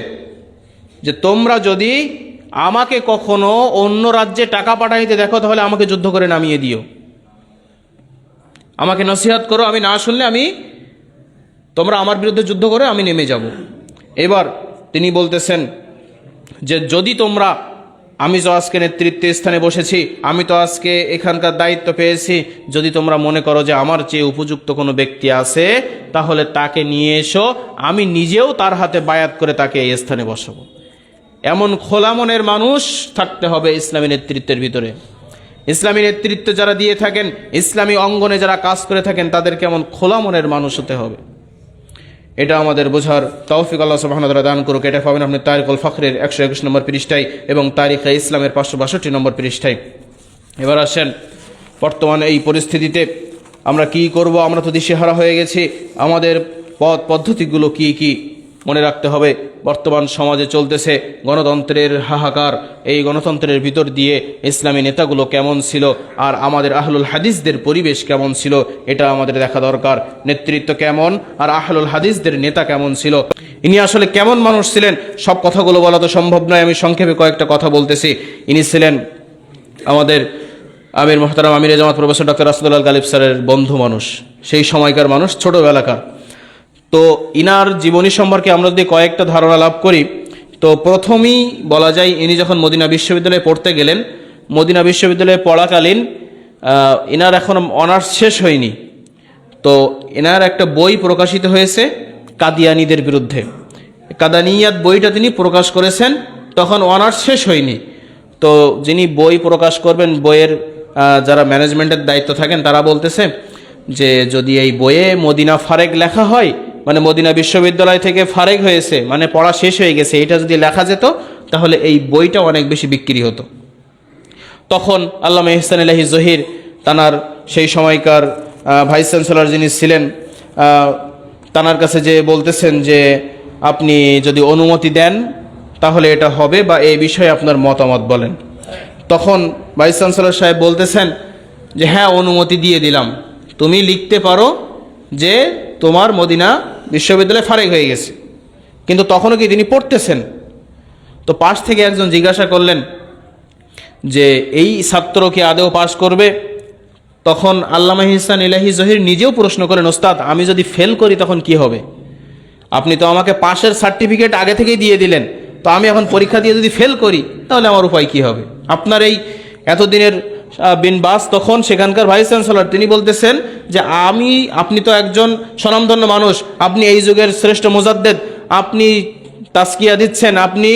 যে তোমরা যদি আমাকে কখনো অন্য রাজ্যে টাকা পাঠাইতে দেখো তাহলে আমাকে যুদ্ধ করে নামিয়ে দিও, আমাকে নসিহত করো, আমি না শুনলে তোমরা আমার বিরুদ্ধে যুদ্ধ করে আমি নেমে যাব। এবার তিনি বলতেছেন যে যদি তোমরা, আমি তো আজকে নেতৃত্বের স্থানে বসেছি, আমি তো আজকে এখানকার দায়িত্ব পেয়েছি, যদি তোমরা মনে করো যে আমার চেয়ে উপযুক্ত কোনো ব্যক্তি আছে তাহলে তাকে নিয়ে এসো, আমি নিজেও তার হাতে বায়াত করে তাকে এই স্থানে বসাবো। এমন খোলা মনের মানুষ থাকতে হবে ইসলামী নেতৃত্বের ভিতরে। ইসলামী নেতৃত্ব যারা দিয়ে থাকেন, ইসলামী অঙ্গনে যারা কাজ করে থাকেন, তাদেরকে এমন খোলা মনের মানুষ হতে হবে। এটা আমাদের বোঝার তৌফিক আল্লাহ সুবহানাহু ওয়া তাআলা দান করুক। এটা পাবেন আপনি তারিকুল ফখরের 121 নম্বর পৃষ্ঠায় এবং তারিখে ইসলামের 562 নম্বর পৃষ্ঠায়। এবার আসেন, বর্তমানে এই পরিস্থিতিতে আমরা কি করব? আমরা তো দিশেহারা হয়ে গেছি। আমাদের পথ পদ্ধতিগুলো কি কি মনে রাখতে হবে। বর্তমান সমাজে চলতেছে গণতন্ত্রের হাহাকার। এই গণতন্ত্রের ভিতর দিয়ে ইসলামী নেতাগুলো কেমন ছিল আর আমাদের আহলুল হাদিসদের পরিবেশ কেমন ছিল, এটা আমাদের দেখা দরকার। নেতৃত্ব কেমন আর আহলুল হাদিসদের নেতা কেমন ছিল, ইনি আসলে কেমন মানুষ ছিলেন, সব কথাগুলো বলা তো সম্ভব নয়। আমি সংক্ষেপে কয়েকটা কথা বলতেছি। ইনি ছিলেন আমাদের আমির মোহতারাম আমিরে জামাত প্রফেসর ডক্টর রাসেদুল গালিব স্যারের বন্ধু মানুষ, সেই সময়কার মানুষ, ছোটোবেলাকার। তো ইনার জীবনী সম্পর্কে আমরা যদি কয়েকটা ধারণা লাভ করি, তো প্রথমেই বলা যায় ইনি যখন মদিনা বিশ্ববিদ্যালয়ে পড়তে গেলেন, মদিনা বিশ্ববিদ্যালয়ে পড়াকালীন ইনার এখন অনার্স শেষ হয়নি, তো এনার একটা বই প্রকাশিত হয়েছে কাদিয়ানীদের বিরুদ্ধে। কাদানিয়াত বইটা তিনি প্রকাশ করেছেন, তখন অনার্স শেষ হয়নি। তো যিনি বই প্রকাশ করবেন, বইয়ের যারা ম্যানেজমেন্টের দায়িত্ব থাকেন, তারা বলতেছে যে যদি এই বইয়ে মদিনা ফারেক লেখা হয়, মানে মদিনা বিশ্ববিদ্যালয় থেকে ফারেক হয়েছে, মানে পড়া শেষ হয়ে গেছে, এটা যদি লেখা যেত তাহলে এই বইটা অনেক বেশি বিক্রি হতো। তখন আল্লামা ইহসান ইলাহি জহির তানার সেই সময়কার ভাইস চ্যান্সেলর যিনি ছিলেন, তানার কাছে যে বলতেছেন যে আপনি যদি অনুমতি দেন তাহলে এটা হবে, বা এই বিষয়ে আপনার মতামত বলেন। তখন ভাইস চ্যান্সেলর সাহেব বলতেছেন যে হ্যাঁ, অনুমতি দিয়ে দিলাম, তুমি লিখতে পারো, যে তোমার মদিনা বিশ্ববিদ্যালয় ফারেক হয়ে গেছে, কিন্তু তখনও কি তিনি পড়তেছেন? তো পাশ থেকে একজন জিজ্ঞাসা করলেন যে এই ছাত্র কি আদৌ পাশ করবে? তখন আল্লামা ইহসান ইলাহি জহির নিজেও প্রশ্ন করেন, ওস্তাদ আমি যদি ফেল করি তখন কি হবে? আপনি তো আমাকে পাশের সার্টিফিকেট আগে থেকেই দিয়ে দিলেন, তো আমি এখন পরীক্ষা দিয়ে যদি ফেল করি তাহলে আমার উপায় কি হবে? আপনার এই এতদিনের বিন বাস তখন সেখানকার ভাইস চ্যান্সেলর, তিনি বলতেছেন যে আপনি তো একজন স্বনামধন্য মানুষ, আপনি এই যুগের শ্রেষ্ঠ মুজাদ্দেদ, আপনি তাসকিয়া দিচ্ছেন, আপনি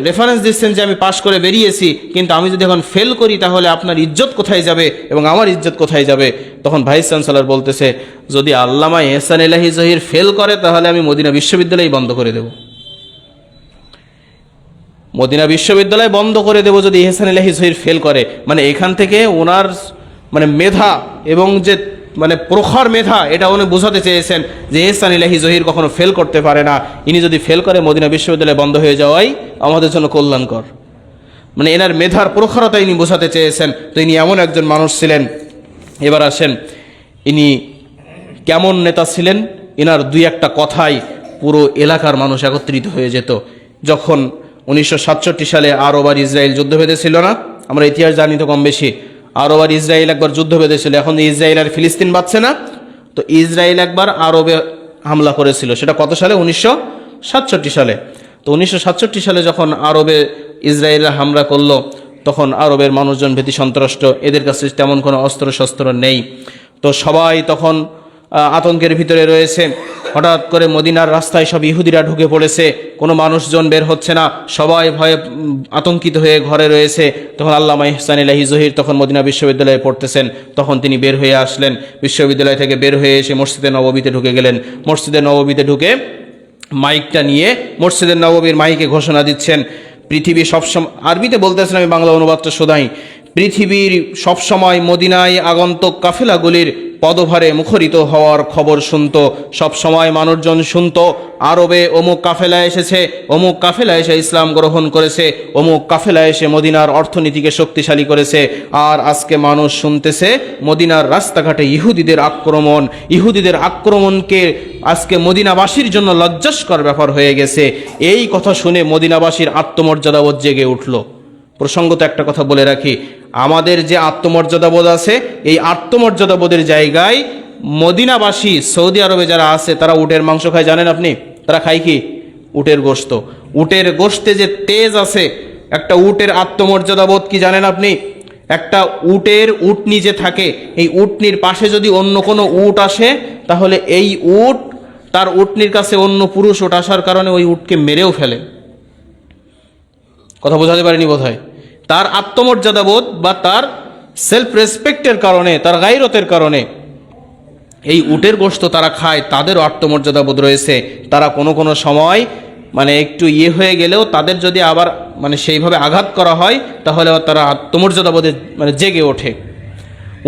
রেফারেন্স দিচ্ছেন যে আমি পাশ করে বেরিয়েছি, কিন্তু আমি যদি এখন ফেল করি তাহলে আপনার ইজ্জত কোথায় যাবে এবং আমার ইজ্জত কোথায় যাবে? তখন ভাইস চ্যান্সেলর বলতেছে, যদি আল্লামা ইহসান ইলাহি জহির ফেল করে তাহলে আমি মদিনা বিশ্ববিদ্যালয় বন্ধ করে দেব। মদিনা বিশ্ববিদ্যালয় বন্ধ করে দেব যদি ইহসান ইলাহি জহির ফেল করে। মানে এখান থেকে ওনার মেধা এবং যে প্রখর মেধা, এটা উনি বোঝাতে চেয়েছেন যে ইহসান ইলাহি জহির কখনো ফেল করতে পারে না, ইনি যদি ফেল করে মদিনা বিশ্ববিদ্যালয় বন্ধ হয়ে যাওয়াই আমাদের জন্য কল্যাণকর। এনার মেধার প্রখরতা ইনি বোঝাতে চেয়েছেন। তো ইনি এমন একজন মানুষ ছিলেন। এবার আসেন, ইনি কেমন নেতা ছিলেন? এনার দুই একটা কথাই পুরো এলাকার মানুষ একত্রিত হয়ে যেত। যখন 1967 সালে আরব আর ইসরায়েল যুদ্ধ বেঁধেছিল না, আমরা ইতিহাস জানি তো কম বেশি, আরব আর ইসরায়েল একবার যুদ্ধ বেঁধেছিল। এখন ইসরায়েল আর ফিলিস্তিন বাঁচছে না, তো ইসরায়েল একবার আরবে হামলা করেছিল। সেটা কত সালে? 1967 সালে। তো 1967 সালে যখন আরবে ইসরায়েলরা হামলা করলো, তখন আরবের মানুষজন ভীতি সন্ত্রস্ত, এদের কাছে তেমন কোনো অস্ত্র শস্ত্র নেই। তো সবাই তখন আতঙ্কের ভিতরে রয়েছে। হঠাৎ করে মদিনার রাস্তায় সব ইহুদিরা ঢুকে পড়েছে, কোনো মানুষজন বের হচ্ছে না, সবাই ভয়ে আতঙ্কিত হয়ে ঘরে রয়েছে। তখন আল্লামা ইহসান ইলাহি জহির তখন মদিনা বিশ্ববিদ্যালয়ে পড়তেছেন। তখন তিনি বের হয়ে আসলেন, বিশ্ববিদ্যালয় থেকে বের হয়ে এসে মসজিদে নববীতে ঢুকে গেলেন। মসজিদে নববীতে ঢুকে মাইকটা নিয়ে মসজিদের নববীর মাইকে ঘোষণা দিচ্ছেন, পৃথিবী সবসময়, আরবিতে বলতেছেন, আমি বাংলা অনুবাদটা শোধাই, পৃথিবীর সবসময় মদিনায় আগন্তুক কাফেলাগুলির পদভারে মুখরিত হওয়ার খবর শুনত। সবসময় মানুষজন শুনত আরবে অমুক কাফেলা এসেছে, অমুক কাফেলা এসে ইসলাম গ্রহণ করেছে, অমুক কাফেলা এসে মদিনার অর্থনীতিকে শক্তিশালী করেছে। আর আজকে মানুষ শুনতেছে মদিনার রাস্তাঘাটে ইহুদিদের আক্রমণ। ইহুদিদের আক্রমণকে আজকে মদিনাবাসীর জন্য লজ্জাস্কর ব্যাপার হয়ে গেছে। এই কথা শুনে মদিনাবাসীর আত্মমর্যাদাবোধ জেগে উঠল। প্রসঙ্গত একটা কথা বলে রাখি, আমাদের যে আত্মমর্যাদাবোধ আছে, এই আত্মমর্যাদাবোধের জায়গায় মদিনাবাসী সৌদি আরবে যারা আছে তারা উটের মাংস খায়, জানেন আপনি? তারা খায় কি? উটের গোশত। উটের গোশতে যে তেজ আছে, একটা উটের আত্মমর্যাদাবোধ কি জানেন আপনি? একটা উটনি যে থাকে, এই উটনির পাশে যদি অন্য কোনো উট আসে, তাহলে এই উট তার উটনির কাছে অন্য পুরুষ উট আসার কারণে ওই উটকে মেরেও ফেলে। কথা বোঝাতে পারিনি বোধহয়। তার আত্মমর্যাদাবোধ বা তার সেলফ রেসপেক্টের কারণে, তার গায়রতের কারণে এই উটের গোশত তারা খায়, তাদেরও আত্মমর্যাদাবোধ রয়েছে। তারা কোনো কোনো সময় একটু হয়ে গেলেও তাদের যদি আবার সেইভাবে আঘাত করা হয়, তাহলে তারা আত্মমর্যাদাবোধে জেগে ওঠে।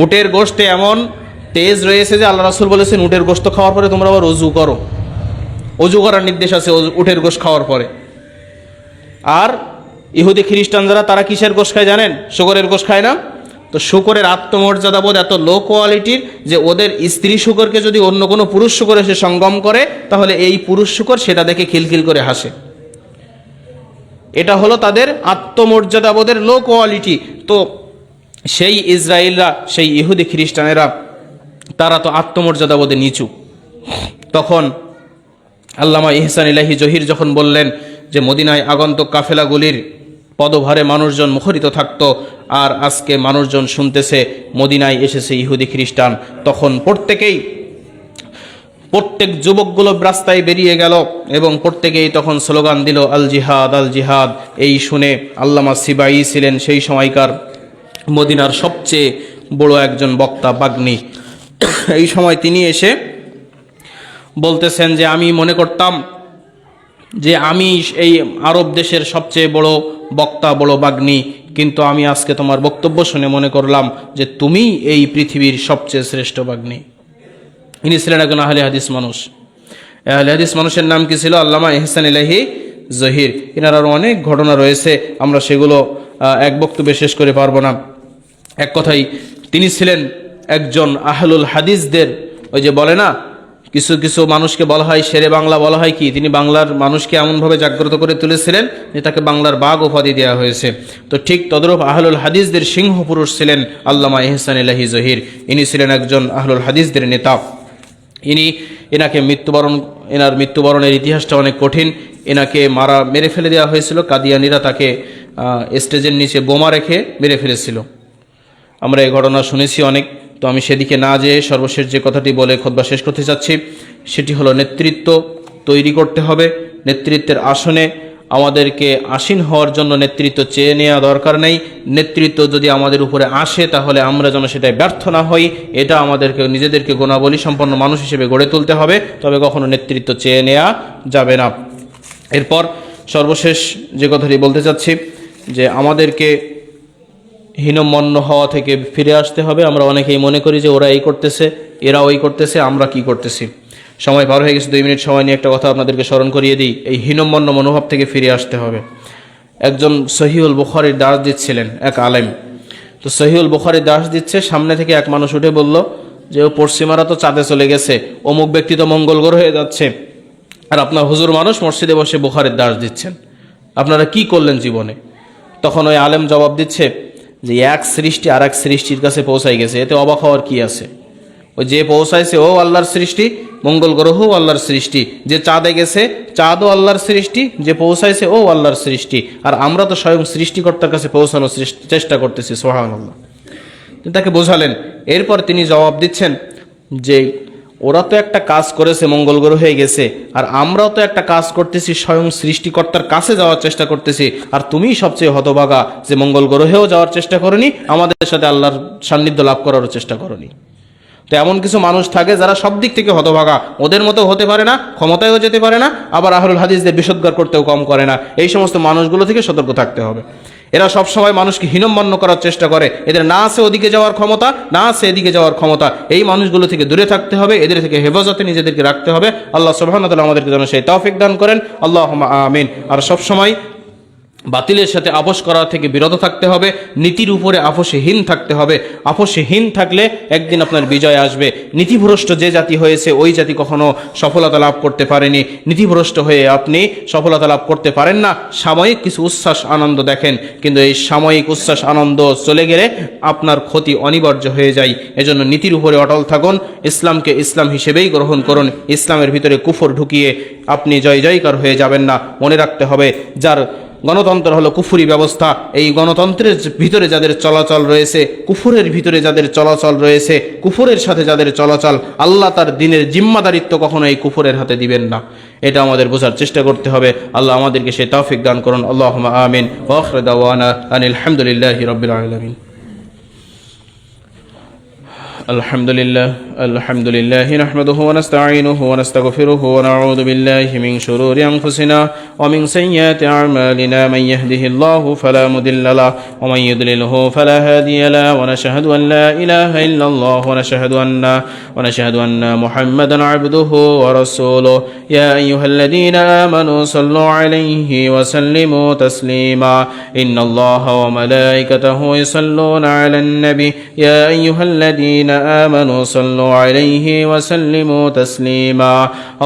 উটের গোশতে এমন তেজ রয়েছে যে আল্লাহ রাসূল বলেছেন, উটের গোশত খাওয়ার পরে তোমরা আবার অজু করো। অজু করার নির্দেশ আছে উটের গোশত খাওয়ার পরে। আর ইহুদি খ্রিস্টান যারা, তারা কিসের গোশত খায় জানেন? শুকরের গোশত খায় না? তো শুকরের আত্মমর্যাদাবোধ এত লো কোয়ালিটির যে ওদের স্ত্রী শুকরকে যদি অন্য কোনো পুরুষ শুকর এসে সঙ্গম করে, তাহলে এই পুরুষ শুকর সেটা দেখে খিলখিল করে হাসে। এটা হলো তাদের আত্মমর্যাদাবোধের লো কোয়ালিটি। তো সেই ইসরায়েলরা, সেই ইহুদি খ্রিস্টানেরা, তারা তো আত্মমর্যাদাবোধে নিচু। তখন আল্লামা ইহসান ইলাহি জহির যখন বললেন যে মদিনায় আগন্তুক কাফেলাগুলির পদভারে মানুষজন মুখরিত থাকত, আর আজকে মানুষজন শুনতেছে মদিনায় এসেছে ইহুদি খ্রিস্টান, তখন প্রত্যেক যুবকগুলো রাস্তায় বেরিয়ে গেল এবং প্রত্যেকেই তখন স্লোগান দিল, আল জিহাদ আল জিহাদ। এই শুনে আল্লামা সিবাই ছিলেন সেই সময়কার মদিনার সবচেয়ে বড় একজন বক্তা, বাগ্নী। এই সময় তিনি এসে বলতেছেন যে আমি মনে করতাম যে আমি এই আরব দেশের সবচেয়ে বড় বক্তা, বড় বাগ্নী, কিন্তু আমি আজকে তোমার বক্তব্য শুনে মনে করলাম যে তুমি এই পৃথিবীর সবচেয়ে শ্রেষ্ঠ বাগ্নী। ইনি ছিলেন একজন আহলে হাদিস মানুষ। আহলে হাদিস মানুষের নাম কি ছিল? আল্লামা ইহসান ইলাহি জহির। এনার আরও অনেক ঘটনা রয়েছে, আমরা সেগুলো এক বক্তব্যে শেষ করে পারবো না। এক কথাই তিনি ছিলেন একজন আহলুল হাদিসদের ওই যে বলে না, কিছু কিছু মানুষকে বলা হয় শেরে বাংলা, বলা হয় কি তিনি বাংলার মানুষকে এমনভাবে জাগ্রত করে তুলেছিলেন যে তাকে বাংলার বাঘ উপাধি দেওয়া হয়েছে। তো ঠিক তদরূপ আহলুল হাদিসদের সিংহ পুরুষ ছিলেন আল্লামা ইহসান ইলাহি জহির। ইনি ছিলেন একজন আহলুল হাদিসদের নেতা। এনাকে এনার মৃত্যুবরণের ইতিহাসটা অনেক কঠিন। এনাকে মেরে ফেলে দেওয়া হয়েছিল, কাদিয়ানিরা তাকে স্টেজের নিচে বোমা রেখে মেরে ফেলেছিল। আমরা এই ঘটনা শুনেছি অনেক। তো আমি সেদিকে না যেয়ে সর্বশেষ যে কথাটি বলে খুতবা শেষ করতে চাচ্ছি, সেটি হলো নেতৃত্ব তৈরি করতে হবে। নেতৃত্বের আসনে আমাদেরকে আসীন হওয়ার জন্য নেতৃত্ব চেয়ে নেওয়া দরকার নেই। নেতৃত্ব যদি আমাদের উপরে আসে তাহলে আমরা যেন সেটাই ব্যর্থ না হই, এটা আমাদেরকে নিজেদেরকে গুণাবলী সম্পন্ন মানুষ হিসেবে গড়ে তুলতে হবে, তবে কখনো নেতৃত্ব চেয়ে নেওয়া যাবে না। এরপর সর্বশেষ যে কথাটি বলতে চাচ্ছি, যে আমাদেরকে হীনমন্য হওয়া থেকে ফিরে আসতে হবে। আমরা অনেকেই মনে করি যে ওরা এই করতেছে, এরা ওই করতেছে, আমরা কি করতেছি। সময় পার হয়ে গেছে, 2 মিনিট সময় নিয়ে একটা কথা আপনাদেরকে স্মরণ করিয়ে দিই। এই হীনমন্য মনোভাব থেকে ফিরে আসতে হবে। একজন সহিহুল বুখারীর দাস দিচ্ছিলেন এক আলেম। তো সহিহুল বুখারীর দাস দিচ্ছে, সামনে থেকে এক মানুষ উঠে বলল যে ও পশ্চিমারা তো চাঁদে চলে গেছে, অমুক ব্যক্তি তো মঙ্গল গ্রহ হয়ে যাচ্ছে, আর আপনার হুজুর মানুষ মসজিদে বসে বুখারীর দাস দিচ্ছেন, আপনারা কি করলেন জীবনে? তখন ওই আলেম জবাব দিচ্ছে যে এক সৃষ্টি আর এক সৃষ্টির কাছে পৌঁছাই গেছে, এতে অবাক হওয়ার কি আছে? ওই যে পৌঁছাইছে ও আল্লাহর সৃষ্টি, মঙ্গল গ্রহও আল্লাহর সৃষ্টি, যে চাঁদে গেছে চাঁদও আল্লাহর সৃষ্টি, যে পৌঁছাইছে ও আল্লাহর সৃষ্টি, আর আমরা তো স্বয়ং সৃষ্টিকর্তার কাছে পৌঁছানোর চেষ্টা করতেছি। সুবহানাল্লাহ। তাকে বোঝালেন। এরপর তিনি জবাব দিচ্ছেন যে ওরা তো একটা কাজ করেছে, মঙ্গল গ্রহ হয়ে গেছে, আর আমরাও তো একটা কাজ করতেছি, স্বয়ং সৃষ্টিকর্তার কাছে যাওয়ার চেষ্টা করতেছি, আর তুমিই সবচেয়ে হতভাগা যে মঙ্গল গ্রহেও যাওয়ার চেষ্টা করনি, আমাদের সাথে আল্লাহর সান্নিধ্য লাভ করারও চেষ্টা করনি। তো এমন কিছু মানুষ থাকে যারা সব দিক থেকে হতভাগা, ওদের মতো হতে পারে না, ক্ষমতায়ও যেতে পারে না, আবার আহলুল হাদিসদের বিশুদ্ধ করতেও কম করে না। এই সমস্ত মানুষগুলো থেকে সতর্ক থাকতে হবে। এরা সব সময় মানুষকে হীনম্মন্য করার চেষ্টা করে, এদের না আছে ওদিকে যাওয়ার ক্ষমতা, না আছে এদিকে যাওয়ার ক্ষমতা। এই মানুষগুলো থেকে দূরে থাকতে হবে, এদের থেকে হেফাজতে নিজেদেরকে রাখতে হবে। আল্লাহ সুবহানাহু ওয়া তাআলা আমাদেরকে যেন সেই তৌফিক দান করেন। আল্লাহুম্মা আমিন। আর সব সময় বাতিলের সাথে আপোষ করা থেকে বিরত থাকতে হবে, নীতির উপরে আপোষহীন থাকতে হবে। আপোষহীন থাকলে একদিন আপনার বিজয় আসবে। নীতিভ্রষ্ট যে জাতি হয়েছে ওই জাতি কখনো সফলতা লাভ করতে পারেনি। নীতিভ্রষ্ট হয়ে আপনি সফলতা লাভ করতে পারেন না। সাময়িক কিছু উচ্ছ্বাস আনন্দ দেখেন, কিন্তু এই সাময়িক উচ্ছ্বাস আনন্দ চলে গেলে আপনার ক্ষতি অনিবার্য হয়ে যায়। এজন্য নীতির উপরে অটল থাকুন, ইসলামকে ইসলাম হিসেবেই গ্রহণ করুন। ইসলামের ভিতরে কুফর ঢুকিয়ে আপনি জয় জয়কার হয়ে যাবেন না। মনে রাখতে হবে, যার গণতন্ত্র হলো কুফরি ব্যবস্থা, এই গণতন্ত্রের ভিতরে যাদের চলাচল রয়েছে, কুফরের ভিতরে যাদের চলাচল রয়েছে, কুফরের সাথে যাদের চলাচল, আল্লাহ তার দ্বীনের জিম্মাদারিত্ব কখনো এই কুফরের হাতে দিবেন না। এটা আমাদের বোঝার চেষ্টা করতে হবে। আল্লাহ আমাদেরকে সেই তৌফিক দান করুন। আল্লাহুম্মা আমিন। ওয়া আখিরু দাওয়ানা আনিল হামদুলিল্লাহি রাব্বিল আলামিন। الحمد لله نحمده ونستعينه ونستغفره ونعوذ بالله من شرور أنفسنا ومن سيئات أعمالنا. من يهده الله فلا مضل له ومن يضلله فلا هادي له ونشهد أن لا إله إلا الله ونشهد أن محمدا عبده ورسوله. يا أيها الذين آمنوا صلوا عليه وسلموا تسليما. إن الله وملائكته يصلون على النبي. يا أيها الذين آمنوا صلوا عليه وسلموا تسليما.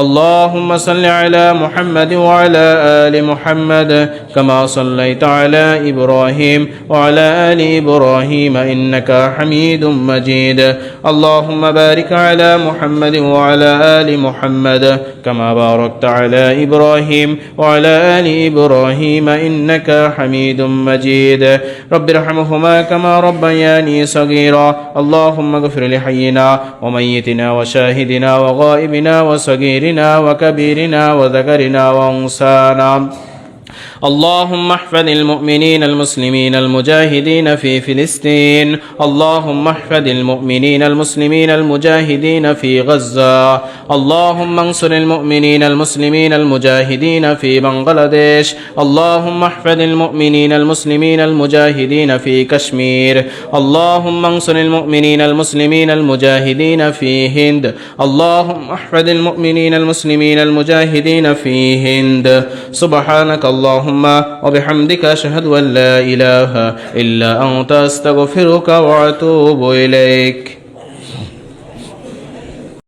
اللهم صل على محمد وعلى آل محمد كما صليت على إبراهيم وعلى آل إبراهيم إنك حميد مجيد. اللهم بارك على محمد وعلى آل محمد كما باركت على إبراهيم وعلى آل إبراهيم إنك حميد مجيد. رب ارحمهما كما ربياني صغيرا. اللهم اغفر لحينا وميتنا وشاهدنا وغائبنا وصغيرنا وكبيرنا وذكرنا وأنثانا. اللهم احفظ المؤمنين المسلمين المجاهدين في فلسطين. اللهم احفظ المؤمنين المسلمين المجاهدين في غزة. اللهم انصر المؤمنين المسلمين المجاهدين في بنغلاديش. اللهم احفظ المؤمنين المسلمين المجاهدين في كشمير. اللهم انصر المؤمنين المسلمين المجاهدين في هند. اللهم احفظ المؤمنين المسلمين المجاهدين في هند. سبحانك اللهم وبحمدك أشهد أن لا إله إلا أنت أستغفرك وأتوب إليك.